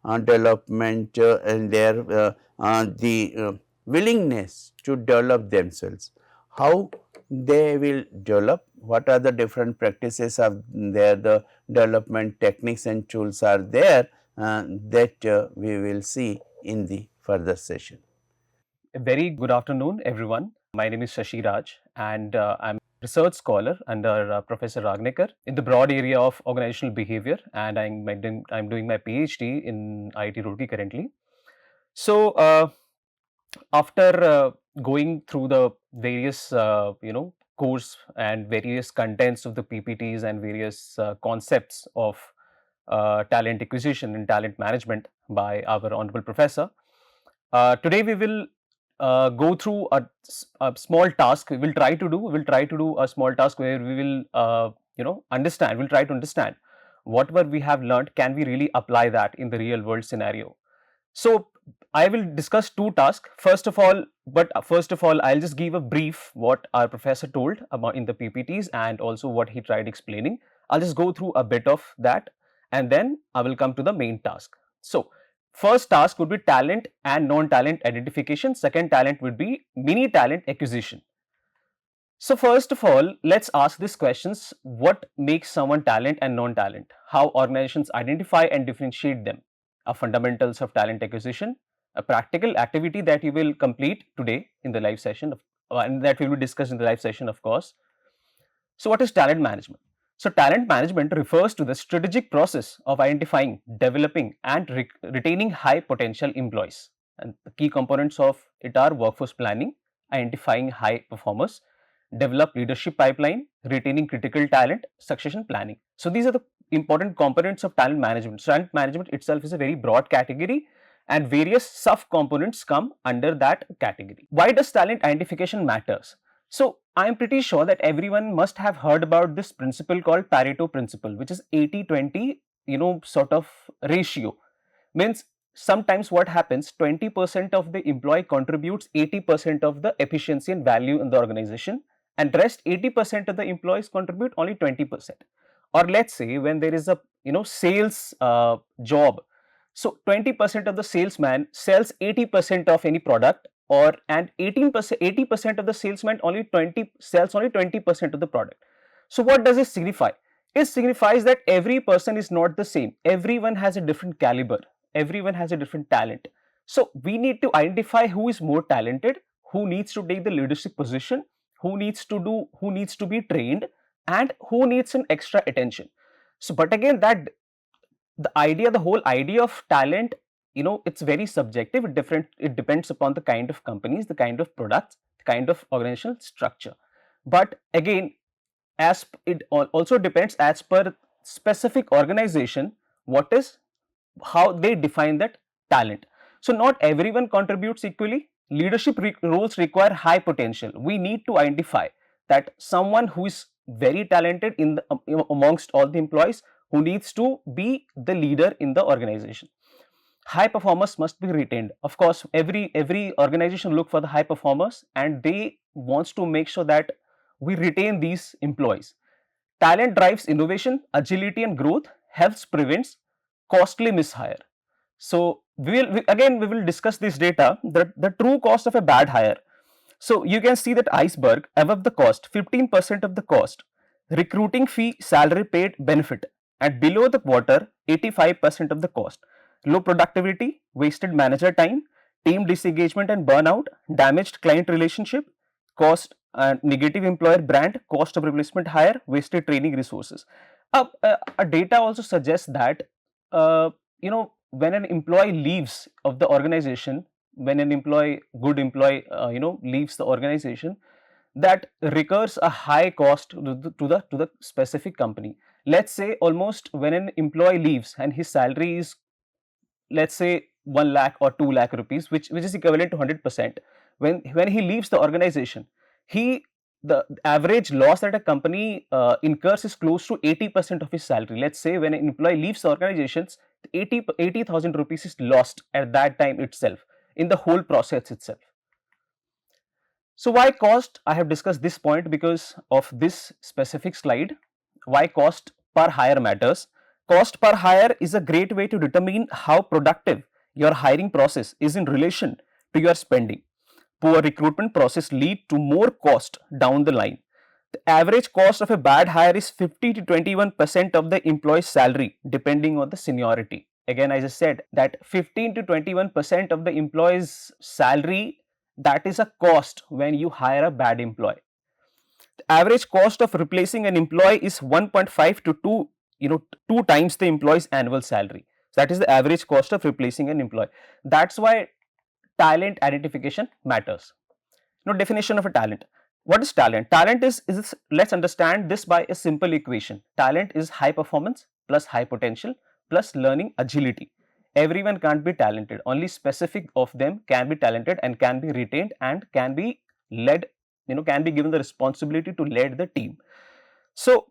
development and their the willingness to develop themselves, how they will develop, what are the different practices of their the development techniques and tools are there, that we will see in the further session. A very good afternoon, everyone. My name is Shashi Raj, and I'm a research scholar under Professor Ragnekar in the broad area of organizational behavior, and I'm doing my PhD in IIT Roorkee currently. So, after going through the various, course and various contents of the PPTs and various concepts of talent acquisition and talent management by our honorable professor, today we will go through a small task. We will try to do a small task where we will understand. We'll try to understand whatever we have learned, can we really apply that in the real world scenario. So I will discuss two tasks. First of all, I'll just give a brief what our professor told about in the PPTs and also what he tried explaining. I'll just go through a bit of that, and then I will come to the main task. So first task would be talent and non-talent identification. Second talent would be mini talent acquisition. So first of all, let's ask these questions. What makes someone talent and non-talent? How organizations identify and differentiate them? Fundamentals of talent acquisition, a practical activity that you will complete today in the live session and that we will discuss in the live session, of course. So what is talent management? So talent management refers to the strategic process of identifying, developing and retaining high potential employees. And the key components of it are workforce planning, identifying high performers, develop leadership pipeline, retaining critical talent, succession planning. So these are the important components of talent management. So talent management itself is a very broad category and various sub-components come under that category. Why does talent identification matters? So I am pretty sure that everyone must have heard about this principle called Pareto principle, which is 80-20, sort of ratio. Means sometimes what happens, 20% of the employee contributes 80% of the efficiency and value in the organization, and rest 80% of the employees contribute only 20%. Or let's say when there is a sales job, so 20% of the salesman sells 80% of any product, or and 18% 80% of the salesman only 20% of the product. So what does it signify? It signifies that every person is not the same. Everyone has a different caliber. Everyone has a different talent. So we need to identify who is more talented, who needs to take the leadership position, who needs to be trained, and who needs some extra attention. So but again, that the whole idea of talent, it's very subjective. It depends upon the kind of companies, the kind of products, the kind of organizational structure. But again, as it also depends as per specific organization, what is how they define that talent. So not everyone contributes equally. Leadership roles require high potential. We need to identify that someone who is very talented in the, amongst all the employees, who needs to be the leader in the organization. High performers must be retained. Of course, every organization look for the high performers, and they wants to make sure that we retain these employees. Talent drives innovation, agility and growth, helps prevents costly mishire. So we will discuss this data, the true cost of a bad hire. So you can see that iceberg above the cost, 15% of the cost, recruiting fee, salary paid, benefit, and below the water, 85% of the cost. Low productivity, wasted manager time, team disengagement and burnout, damaged client relationship, cost and negative employer brand, cost of replacement hire, wasted training resources. A data also suggests that when an employee leaves of the organization, when an good employee leaves the organization, that recurs a high cost to the specific company. Let's say almost when an employee leaves and his salary is, let's say, 1 lakh or 2 lakh rupees, which is equivalent to 100%. When he leaves the organization, he the average loss that a company incurs is close to 80% of his salary. Let's say when an employee leaves the organizations, 80,000 rupees is lost at that time itself, in the whole process itself. So why cost? I have discussed this point because of this specific slide. Why cost per hire matters. Cost per hire is a great way to determine how productive your hiring process is in relation to your spending. Poor recruitment process lead to more cost down the line. The average cost of a bad hire is 50 to 21% of the employee's salary, depending on the seniority. Again, as I said, that 15 to 21% of the employee's salary, that is a cost when you hire a bad employee. The average cost of replacing an employee is 1.5 to 2 times the employee's annual salary. So that is the average cost of replacing an employee. That's why talent identification matters. Now, definition of a talent. What is talent? Talent is let's understand this by a simple equation. Talent is high performance plus high potential plus learning agility. Everyone can't be talented. Only specific of them can be talented and can be retained and can be led, can be given the responsibility to lead the team. So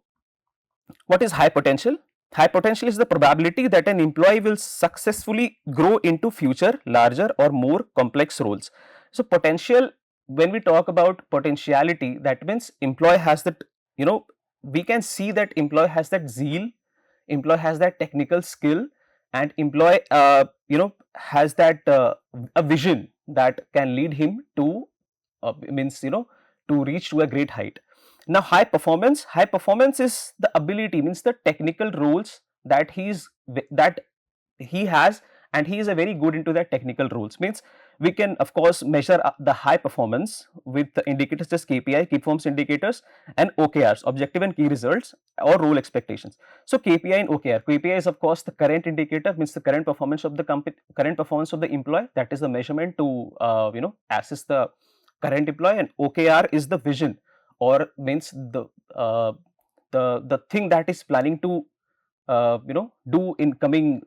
what is high potential? High potential is the probability that an employee will successfully grow into future larger or more complex roles. So potential, when we talk about potentiality, that means employee has that, we can see that employee has that zeal, employee has that technical skill, and employee has that a vision that can lead him to to reach to a great height. Now, high performance is the ability, means the technical roles that that he has, and he is a very good into that technical roles. Means we can of course measure the high performance with the indicators just KPI, key performance indicators, and OKRs, objective and key results, or role expectations. So KPI and OKR. KPI is of course the current indicator, means the current performance of the company, current performance of the employee. That is the measurement to assess the current employee, and OKR is the vision, or means uh, the thing that is planning to do in coming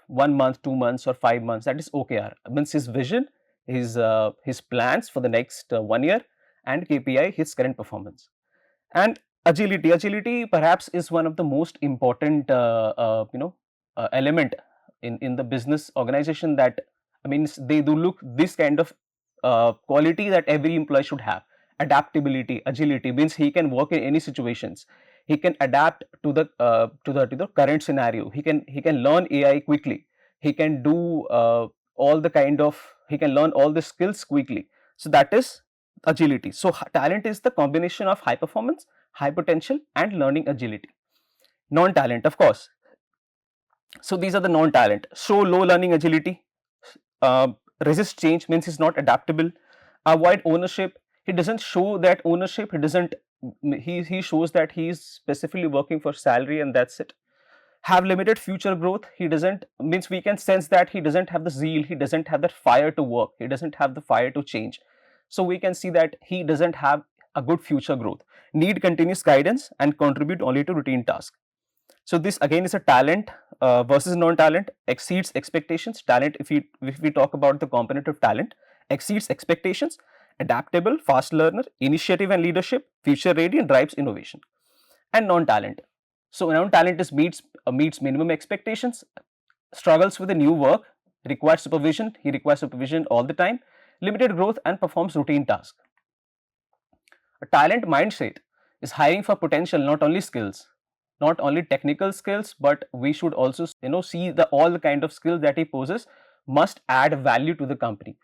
1 month, 2 months, or 5 months. That is OKR. Means his vision, his plans for the next 1 year, and KPI his current performance. And agility perhaps is one of the most important element in the business organization, that means they do look this kind of quality that every employee should have. Adaptability, agility means he can work in any situations. He can adapt to the current scenario. He can learn AI quickly. He can do he can learn all the skills quickly. So that is agility. So talent is the combination of high performance, high potential, and learning agility. Non-talent, of course. So these are the non-talent. Show low learning agility, uh, resist change, means he's not adaptable. Avoid ownership. He doesn't show that ownership. He shows that he's specifically working for salary, and that's it. Have limited future growth. He doesn't, means we can sense that he doesn't have the zeal, he doesn't have that fire to work, he doesn't have the fire to change. So we can see that he doesn't have a good future growth. Need continuous guidance and contribute only to routine tasks. So this again is a talent versus non-talent. Exceeds expectations. Talent, if we talk about the component of talent, exceeds expectations, adaptable, fast learner, initiative and leadership, future ready, and drives innovation. And non-talent. So non-talent is meets minimum expectations, struggles with the new work, requires supervision. He requires supervision all the time. Limited growth and performs routine tasks. A talent mindset is hiring for potential, not only skills, not only technical skills, but we should also see all the kind of skills that he possesses must add value to the company.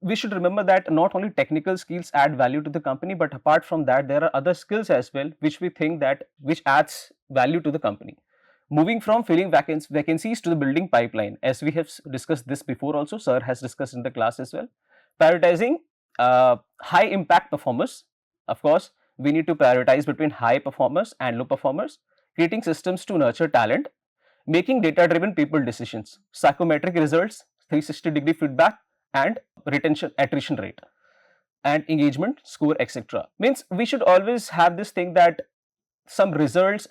We should remember that not only technical skills add value to the company, but apart from that there are other skills as well which we think that which adds value to the company. Moving from filling vacancies to the building pipeline, as we have discussed this before also, sir has discussed in the class as well. Prioritizing high impact performers. Of course, we need to prioritize between high performers and low performers. Creating systems to nurture talent. Making data driven people decisions. Psychometric results, 360-degree feedback, and attrition rate, and engagement score, etc. Means we should always have this thing that some results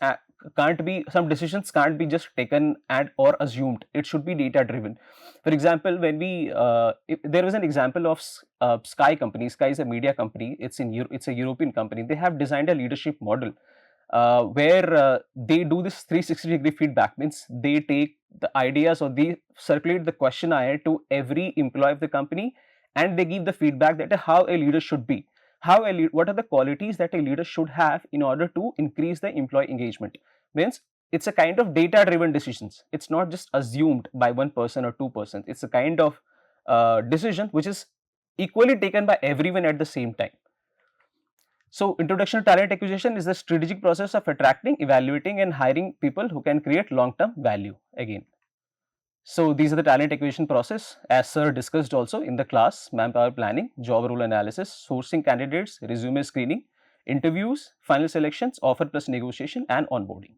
some decisions can't be just taken and or assumed. It should be data driven. For example, when there is an example of Sky company. Sky is a media company. It's a European company. They have designed a leadership model where they do this 360-degree feedback. Means they take the ideas, or they circulate the questionnaire to every employee of the company, and they give the feedback that how a leader should be, what are the qualities that a leader should have in order to increase the employee engagement. Means it's a kind of data driven decisions. It's not just assumed by one person or two persons. It's a kind of decision which is equally taken by everyone at the same time. So introduction to talent acquisition is the strategic process of attracting, evaluating, and hiring people who can create long-term value again. So these are the talent acquisition process, as sir discussed also in the class: manpower planning, job role analysis, sourcing candidates, resume screening, interviews, final selections, offer plus negotiation, and onboarding.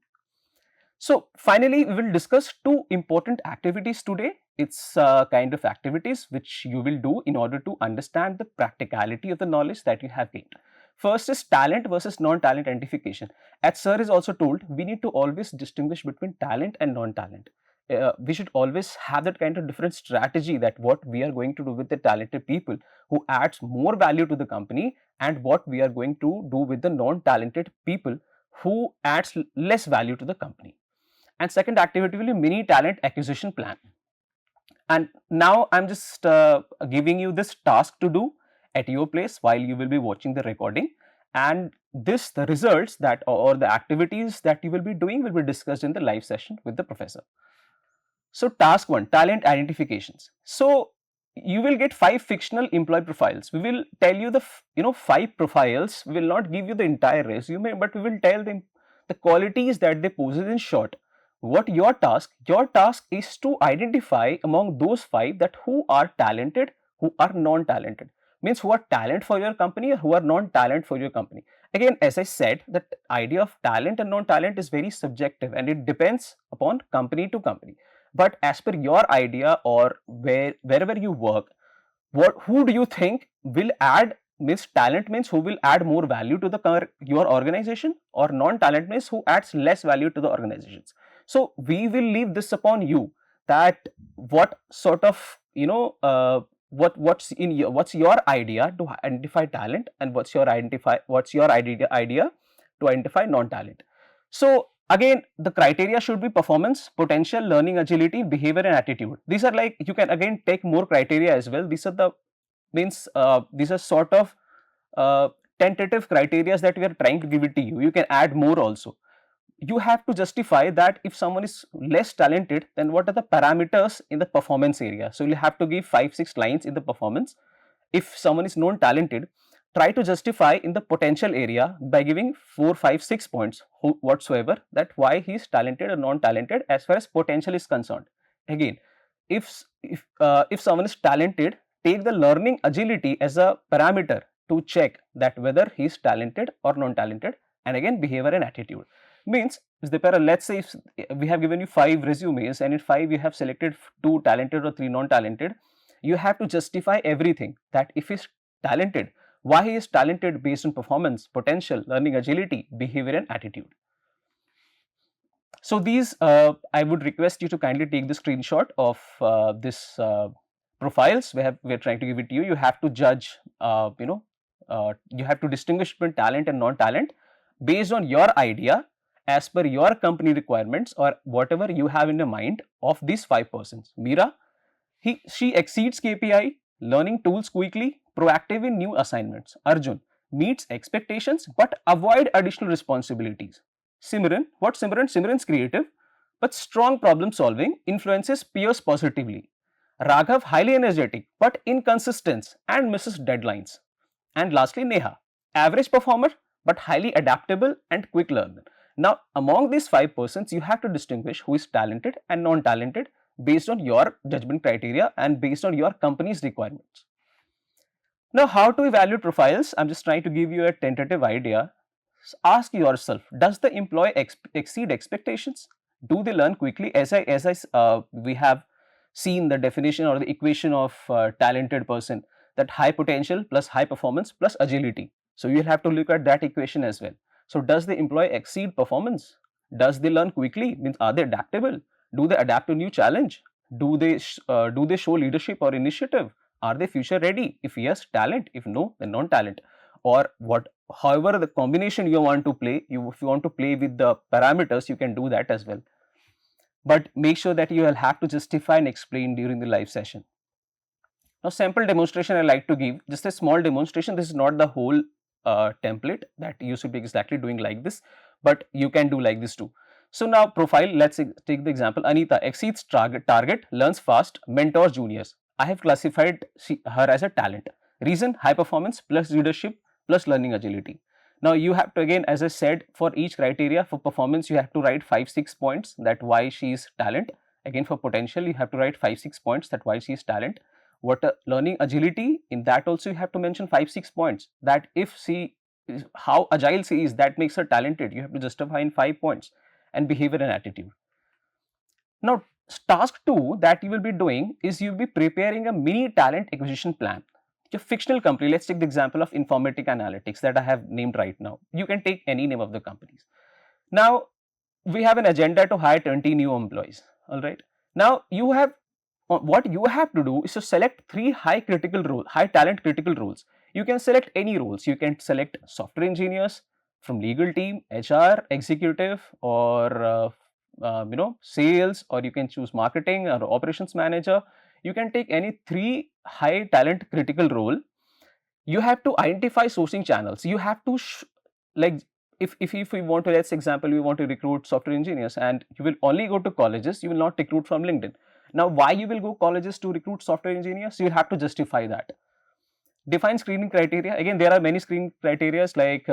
So finally, we will discuss two important activities today. It's kind of activities which you will do in order to understand the practicality of the knowledge that you have gained. First is talent versus non-talent identification. As sir is also told, we need to always distinguish between talent and non-talent. We should always have that kind of different strategy, that what we are going to do with the talented people who adds more value to the company, and what we are going to do with the non-talented people who adds less value to the company. And second activity will be mini talent acquisition plan. And now I'm just giving you this task to do at your place while you will be watching the recording, and the results that or the activities that you will be doing will be discussed in the live session with the professor. So task 1, talent identifications. So you will get 5 fictional employee profiles. We will tell you the 5 profiles. We will not give you the entire resume, but we will tell them the qualities that they possess in short. What your task is to identify among those 5 that who are talented, who are non-talented. Means who are talent for your company or who are non-talent for your company. Again, as I said, the idea of talent and non-talent is very subjective and it depends upon company to company. But as per your idea or wherever you work, who do you think will add, means talent means who will add more value to your organization, or non-talent means who adds less value to the organizations. So we will leave this upon you, that what sort of what's your idea to identify talent, and what's your idea to identify non-talent. So again, the criteria should be performance, potential, learning, agility, behavior and attitude. These are like, you can again take more criteria as well. These are the these are sort of tentative criteria that we are trying to give it to you. You can add more also. You have to justify that if someone is less talented, then what are the parameters in the performance area. So you have to give 5-6 lines in the performance. If someone is non-talented, try to justify in the potential area by giving 4-5-6 points whatsoever, that why he is talented or non-talented as far as potential is concerned. Again, if someone is talented, take the learning agility as a parameter to check that whether he is talented or non-talented, and again behavior and attitude. Means let's say if we have given you 5 resumes and in 5 you have selected 2 talented or 3 non-talented, you have to justify everything, that if he is talented, why he is talented based on performance, potential, learning agility, behavior and attitude. So these I would request you to kindly take the screenshot of this profiles we are trying to give it to you. You have to judge, you have to distinguish between talent and non-talent based on your idea, as per your company requirements or whatever you have in your mind of these 5 persons. Meera, she exceeds KPI, learning tools quickly, proactive in new assignments. Arjun, meets expectations but avoid additional responsibilities. Simran, what Simran? Simran's creative but strong problem solving, influences peers positively. Raghav, highly energetic but inconsistent and misses deadlines. And lastly, Neha, average performer but highly adaptable and quick learner. Now, among these 5 persons, you have to distinguish who is talented and non-talented based on your judgment criteria and based on your company's requirements. Now, how to evaluate profiles? I'm just trying to give you a tentative idea. Ask yourself, does the employee exceed expectations? Do they learn quickly? We have seen the definition or the equation of talented person, that high potential plus high performance plus agility. So you will have to look at that equation as well. So does the employee exceed performance? Does they learn quickly? Means are they adaptable? Do they adapt to new challenge? Do they show leadership or initiative? Are they future ready? If yes, talent. If no, then non-talent. Or however the combination you want to play, if you want to play with the parameters, you can do that as well. But make sure that you will have to justify and explain during the live session. Now, sample demonstration I like to give, just a small demonstration. This is not the whole template that you should be exactly doing like this, but you can do like this too. So now profile, let's take the example. Anita exceeds target, learns fast, mentors juniors. I have classified her as a talent. Reason, high performance plus leadership plus learning agility. Now you have to, again, as I said, for each criteria, for performance you have to write 5-6 points that why she is talent. Again, for potential you have to write 5-6 points that why she is talent. What learning agility, in that also you have to mention 5-6 points, that if she is, how agile she is, that makes her talented. You have to justify in 5 points. And behavior and attitude. Now task 2 that you will be doing is you will be preparing a mini talent acquisition plan. Your fictional company, let's take the example of Informatic Analytics that I have named right now. You can take any name of the companies. Now we have an agenda to hire 20 new employees. All right. Now what you have to do is to select 3 high talent critical roles. You can select any roles. You can select software engineers from legal team, HR, executive, or sales, or you can choose marketing or operations manager. You can take any 3 high talent critical role. You have to identify sourcing channels. You have to if we want to, let's example, we want to recruit software engineers and you will only go to colleges, you will not recruit from LinkedIn. Now, why you will go colleges to recruit software engineers? You'll have to justify that. Define screening criteria. Again, there are many screening criteria like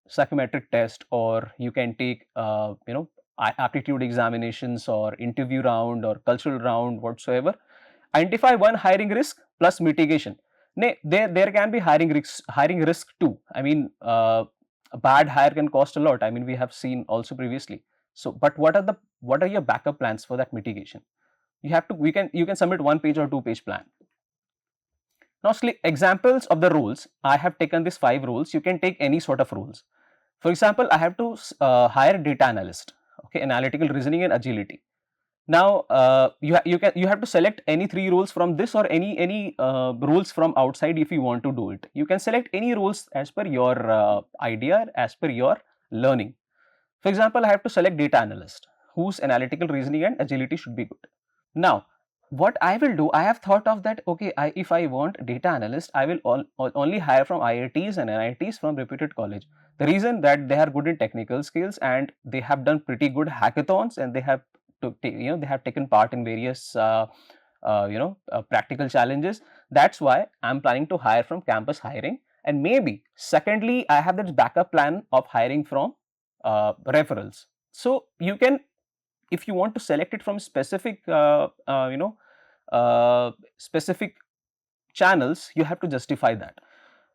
psychometric test, or you can take aptitude examinations or interview round or cultural round whatsoever. Identify one hiring risk plus mitigation. There can be hiring risk too. I mean, a bad hire can cost a lot. I mean, we have seen also previously. So, but what are your backup plans for that mitigation? You can submit 1 page or 2 page plan. Now, examples of the roles. I have taken these 5 roles. You can take any sort of roles. For example, I have to hire data analyst. Okay, analytical reasoning and agility. Now, you have to select any 3 roles from this, or any roles from outside if you want to do it. You can select any roles as per your idea, as per your learning. For example, I have to select data analyst, whose analytical reasoning and agility should be good. Now, what I will do, I have thought of that, okay, if I want data analyst, I will only hire from IITs and NITs from reputed college. The reason that they are good in technical skills and they have done pretty good hackathons, and they have they have taken part in various practical challenges. That's why I'm planning to hire from campus hiring. And maybe secondly, I have this backup plan of hiring from referrals. So you can, if you want to select it from specific specific channels, you have to justify that.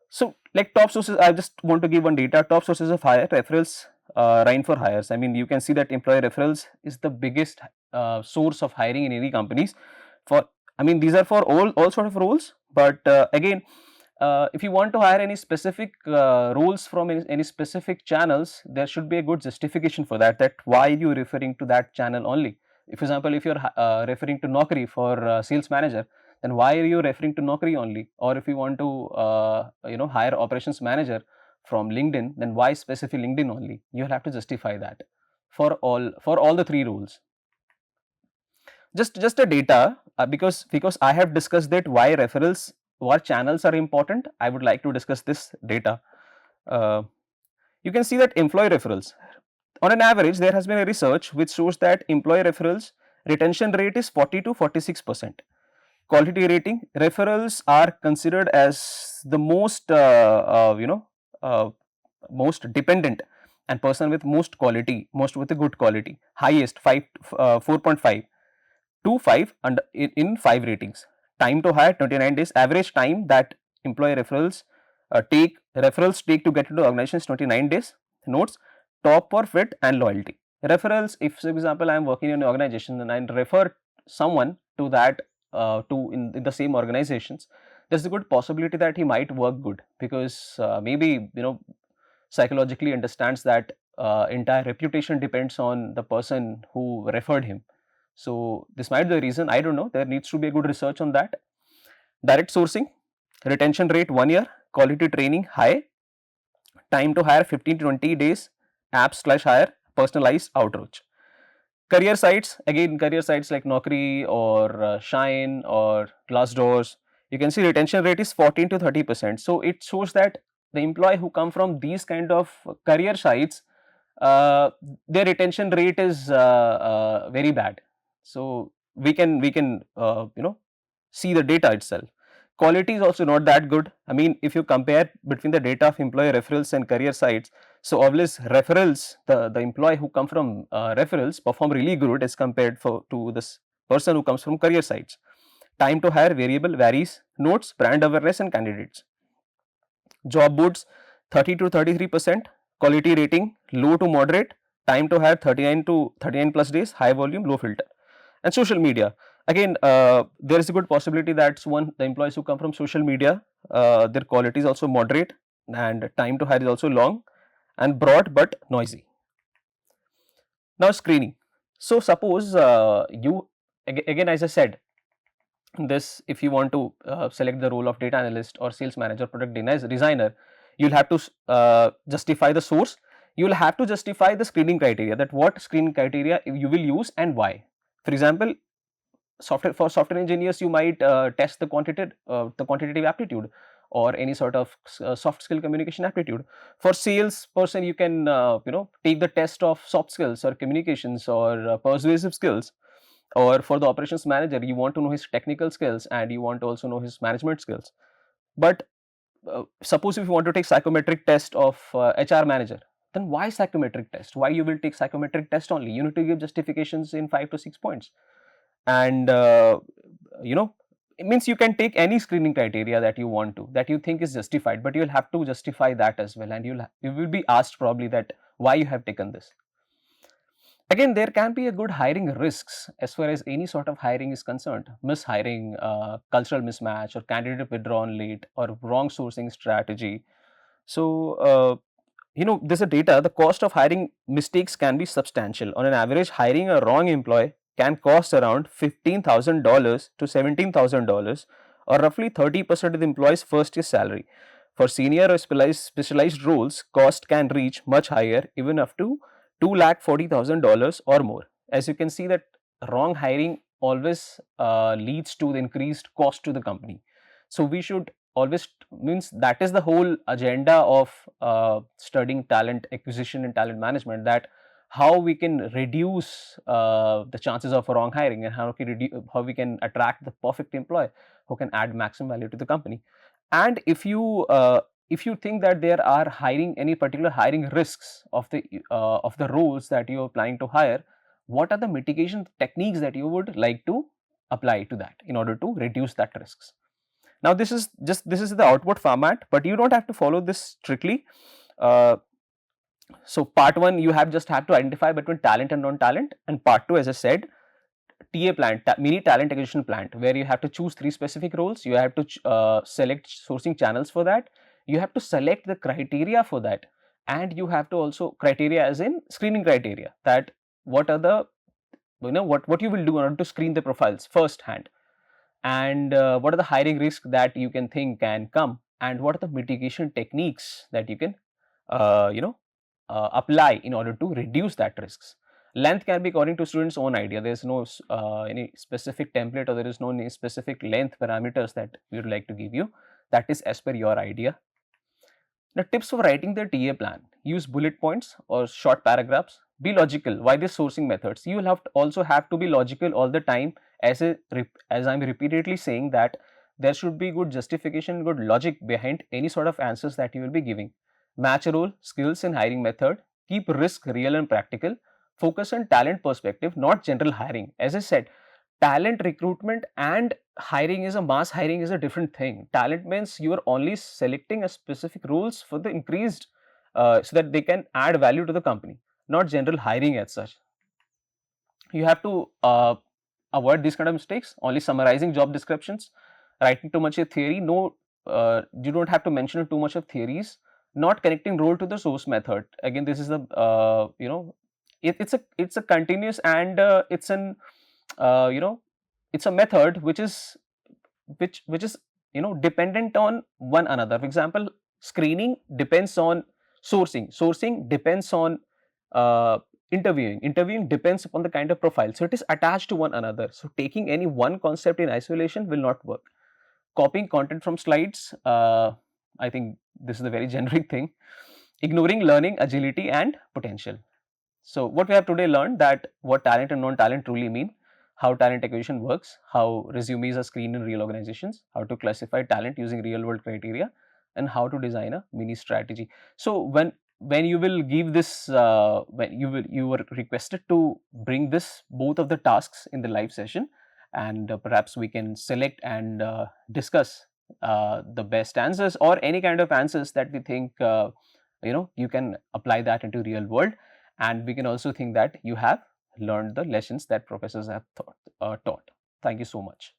So, like top sources, I just want to give one data. Top sources of hire, referrals, Rhine for hires. I mean, you can see that employer referrals is the biggest source of hiring in any companies. For, I mean, these are for all sort of roles. But again, if you want to hire any specific roles from any specific channels, there should be a good justification for that. That why you referring to that channel only. If, for example, if you're referring to Naukri for sales manager, then why are you referring to Naukri only? Or if you want to hire operations manager from LinkedIn, then why specifically LinkedIn only? You'll have to justify that for all the 3 roles. Just a data, because I have discussed that why referrals, what channels are important. I would like to discuss this data. You can see that employee referrals, on an average, there has been a research which shows that employee referrals retention rate is 40 to 46%. Quality rating, referrals are considered as the most most dependent and person with most quality, most with a good quality, highest 4.5 to 5 and in 5 ratings. Time to hire 29 days. Average time that employee referrals take to get into organizations 29 days. Notes, top for fit and loyalty. Referrals, if for example I am working in an organization and I refer someone to that in the same organizations, there's a good possibility that he might work good, because maybe psychologically understands that entire reputation depends on the person who referred him. So this might be the reason. I don't know. There needs to be a good research on that. Direct sourcing, retention rate 1 year, quality training high, time to hire 15 to 20 days, apps/hire, personalized outreach. Career sites, again career sites like Naukri or Shine or Glassdoors, you can see retention rate is 14 to 30%. So it shows that the employee who come from these kind of career sites, their retention rate is very bad. So we can see the data itself. Quality is also not that good. I mean, if you compare between the data of employee referrals and career sites, so obvious referrals, the employee who come from referrals perform really good as compared to this person who comes from career sites. Time to hire variable varies. Notes, brand awareness and candidates. Job boards 30 to 33%. Quality rating low to moderate. Time to hire 39 plus days. High volume, low filter. And social media. Again, there is a good possibility that the employees who come from social media, their quality is also moderate, and time to hire is also long and broad but noisy. Now, screening. So suppose you, again as I said, this, if you want to select the role of data analyst or sales manager, product designer, you'll have to justify the source. You'll have to justify the screening criteria, that what screening criteria you will use and why. For example, for software engineers, you might test the quantitative aptitude or any sort of soft skill communication aptitude. For sales person, you can take the test of soft skills or communications or persuasive skills. Or for the operations manager, you want to know his technical skills and you want to also know his management skills. But suppose if you want to take psychometric test of HR manager, then why psychometric test? Why you will take psychometric test only? You need to give justifications in 5 to 6 points. And you know, it means you can take any screening criteria that you want to, that you think is justified, but you'll have to justify that as well, and you will be asked probably that why you have taken this. Again, there can be a good hiring risks as far as any sort of hiring is concerned. Mishiring, cultural mismatch, or candidate withdrawn late, or wrong sourcing strategy. So, there's a data, the cost of hiring mistakes can be substantial. On an average, hiring a wrong employee can cost around $15,000 to $17,000, or roughly 30% of the employee's first year salary. For senior or specialized roles, cost can reach much higher, even up to $240,000 or more. As you can see that wrong hiring always leads to the increased cost to the company. So we should always, means that is the whole agenda of studying talent acquisition and talent management, that how we can reduce the chances of wrong hiring, and how we can attract the perfect employee who can add maximum value to the company. And if you think that there are any particular hiring risks of the roles that you are planning to hire, what are the mitigation techniques that you would like to apply to that in order to reduce that risks? Now this is the output format, but you don't have to follow this strictly. So part 1, you have to identify between talent and non-talent, and part 2, as I said, TA plan, mini talent acquisition plan, where you have to choose 3 specific roles. You have to select sourcing channels for that. You have to select the criteria for that, and you have to also criteria as in screening criteria, that what are the what you will do in order to screen the profiles first hand, and what are the hiring risks that you can think can come, and what are the mitigation techniques that you can apply in order to reduce that risks. Length can be according to students own idea. There is no any specific template, or there is no any specific length parameters that we would like to give you. That is as per your idea. Now, tips for writing the TA plan: use bullet points or short paragraphs. Be logical. Why these sourcing methods? You will also have to be logical all the time, as I'm repeatedly saying that there should be good justification, good logic behind any sort of answers that you will be giving. Match role, skills and hiring method. Keep risk real and practical. Focus on talent perspective, not general hiring. As I said, talent recruitment and hiring is a different thing. Talent means you are only selecting a specific roles for the increased so that they can add value to the company, not general hiring as such. You have to avoid these kind of mistakes. Only summarizing job descriptions, writing too much of theory. No, you don't have to mention too much of theories. Not connecting role to the source method. Again, this is the it's a continuous, and it's an it's a method which is dependent on one another. For example, screening depends on sourcing. Sourcing depends on interviewing depends upon the kind of profile. So it is attached to one another. So taking any one concept in isolation will not work. Copying content from slides, I think this is a very generic thing. Ignoring learning, agility and potential. So what we have today learned, that what talent and non-talent truly mean, how talent acquisition works, how resumes are screened in real organizations, how to classify talent using real world criteria, and how to design a mini strategy. So when you will give this, when you were requested to bring this both of the tasks in the live session, and perhaps we can select and discuss the best answers, or any kind of answers that we think you can apply that into real world, and we can also think that you have learned the lessons that professors have taught. Thank you so much.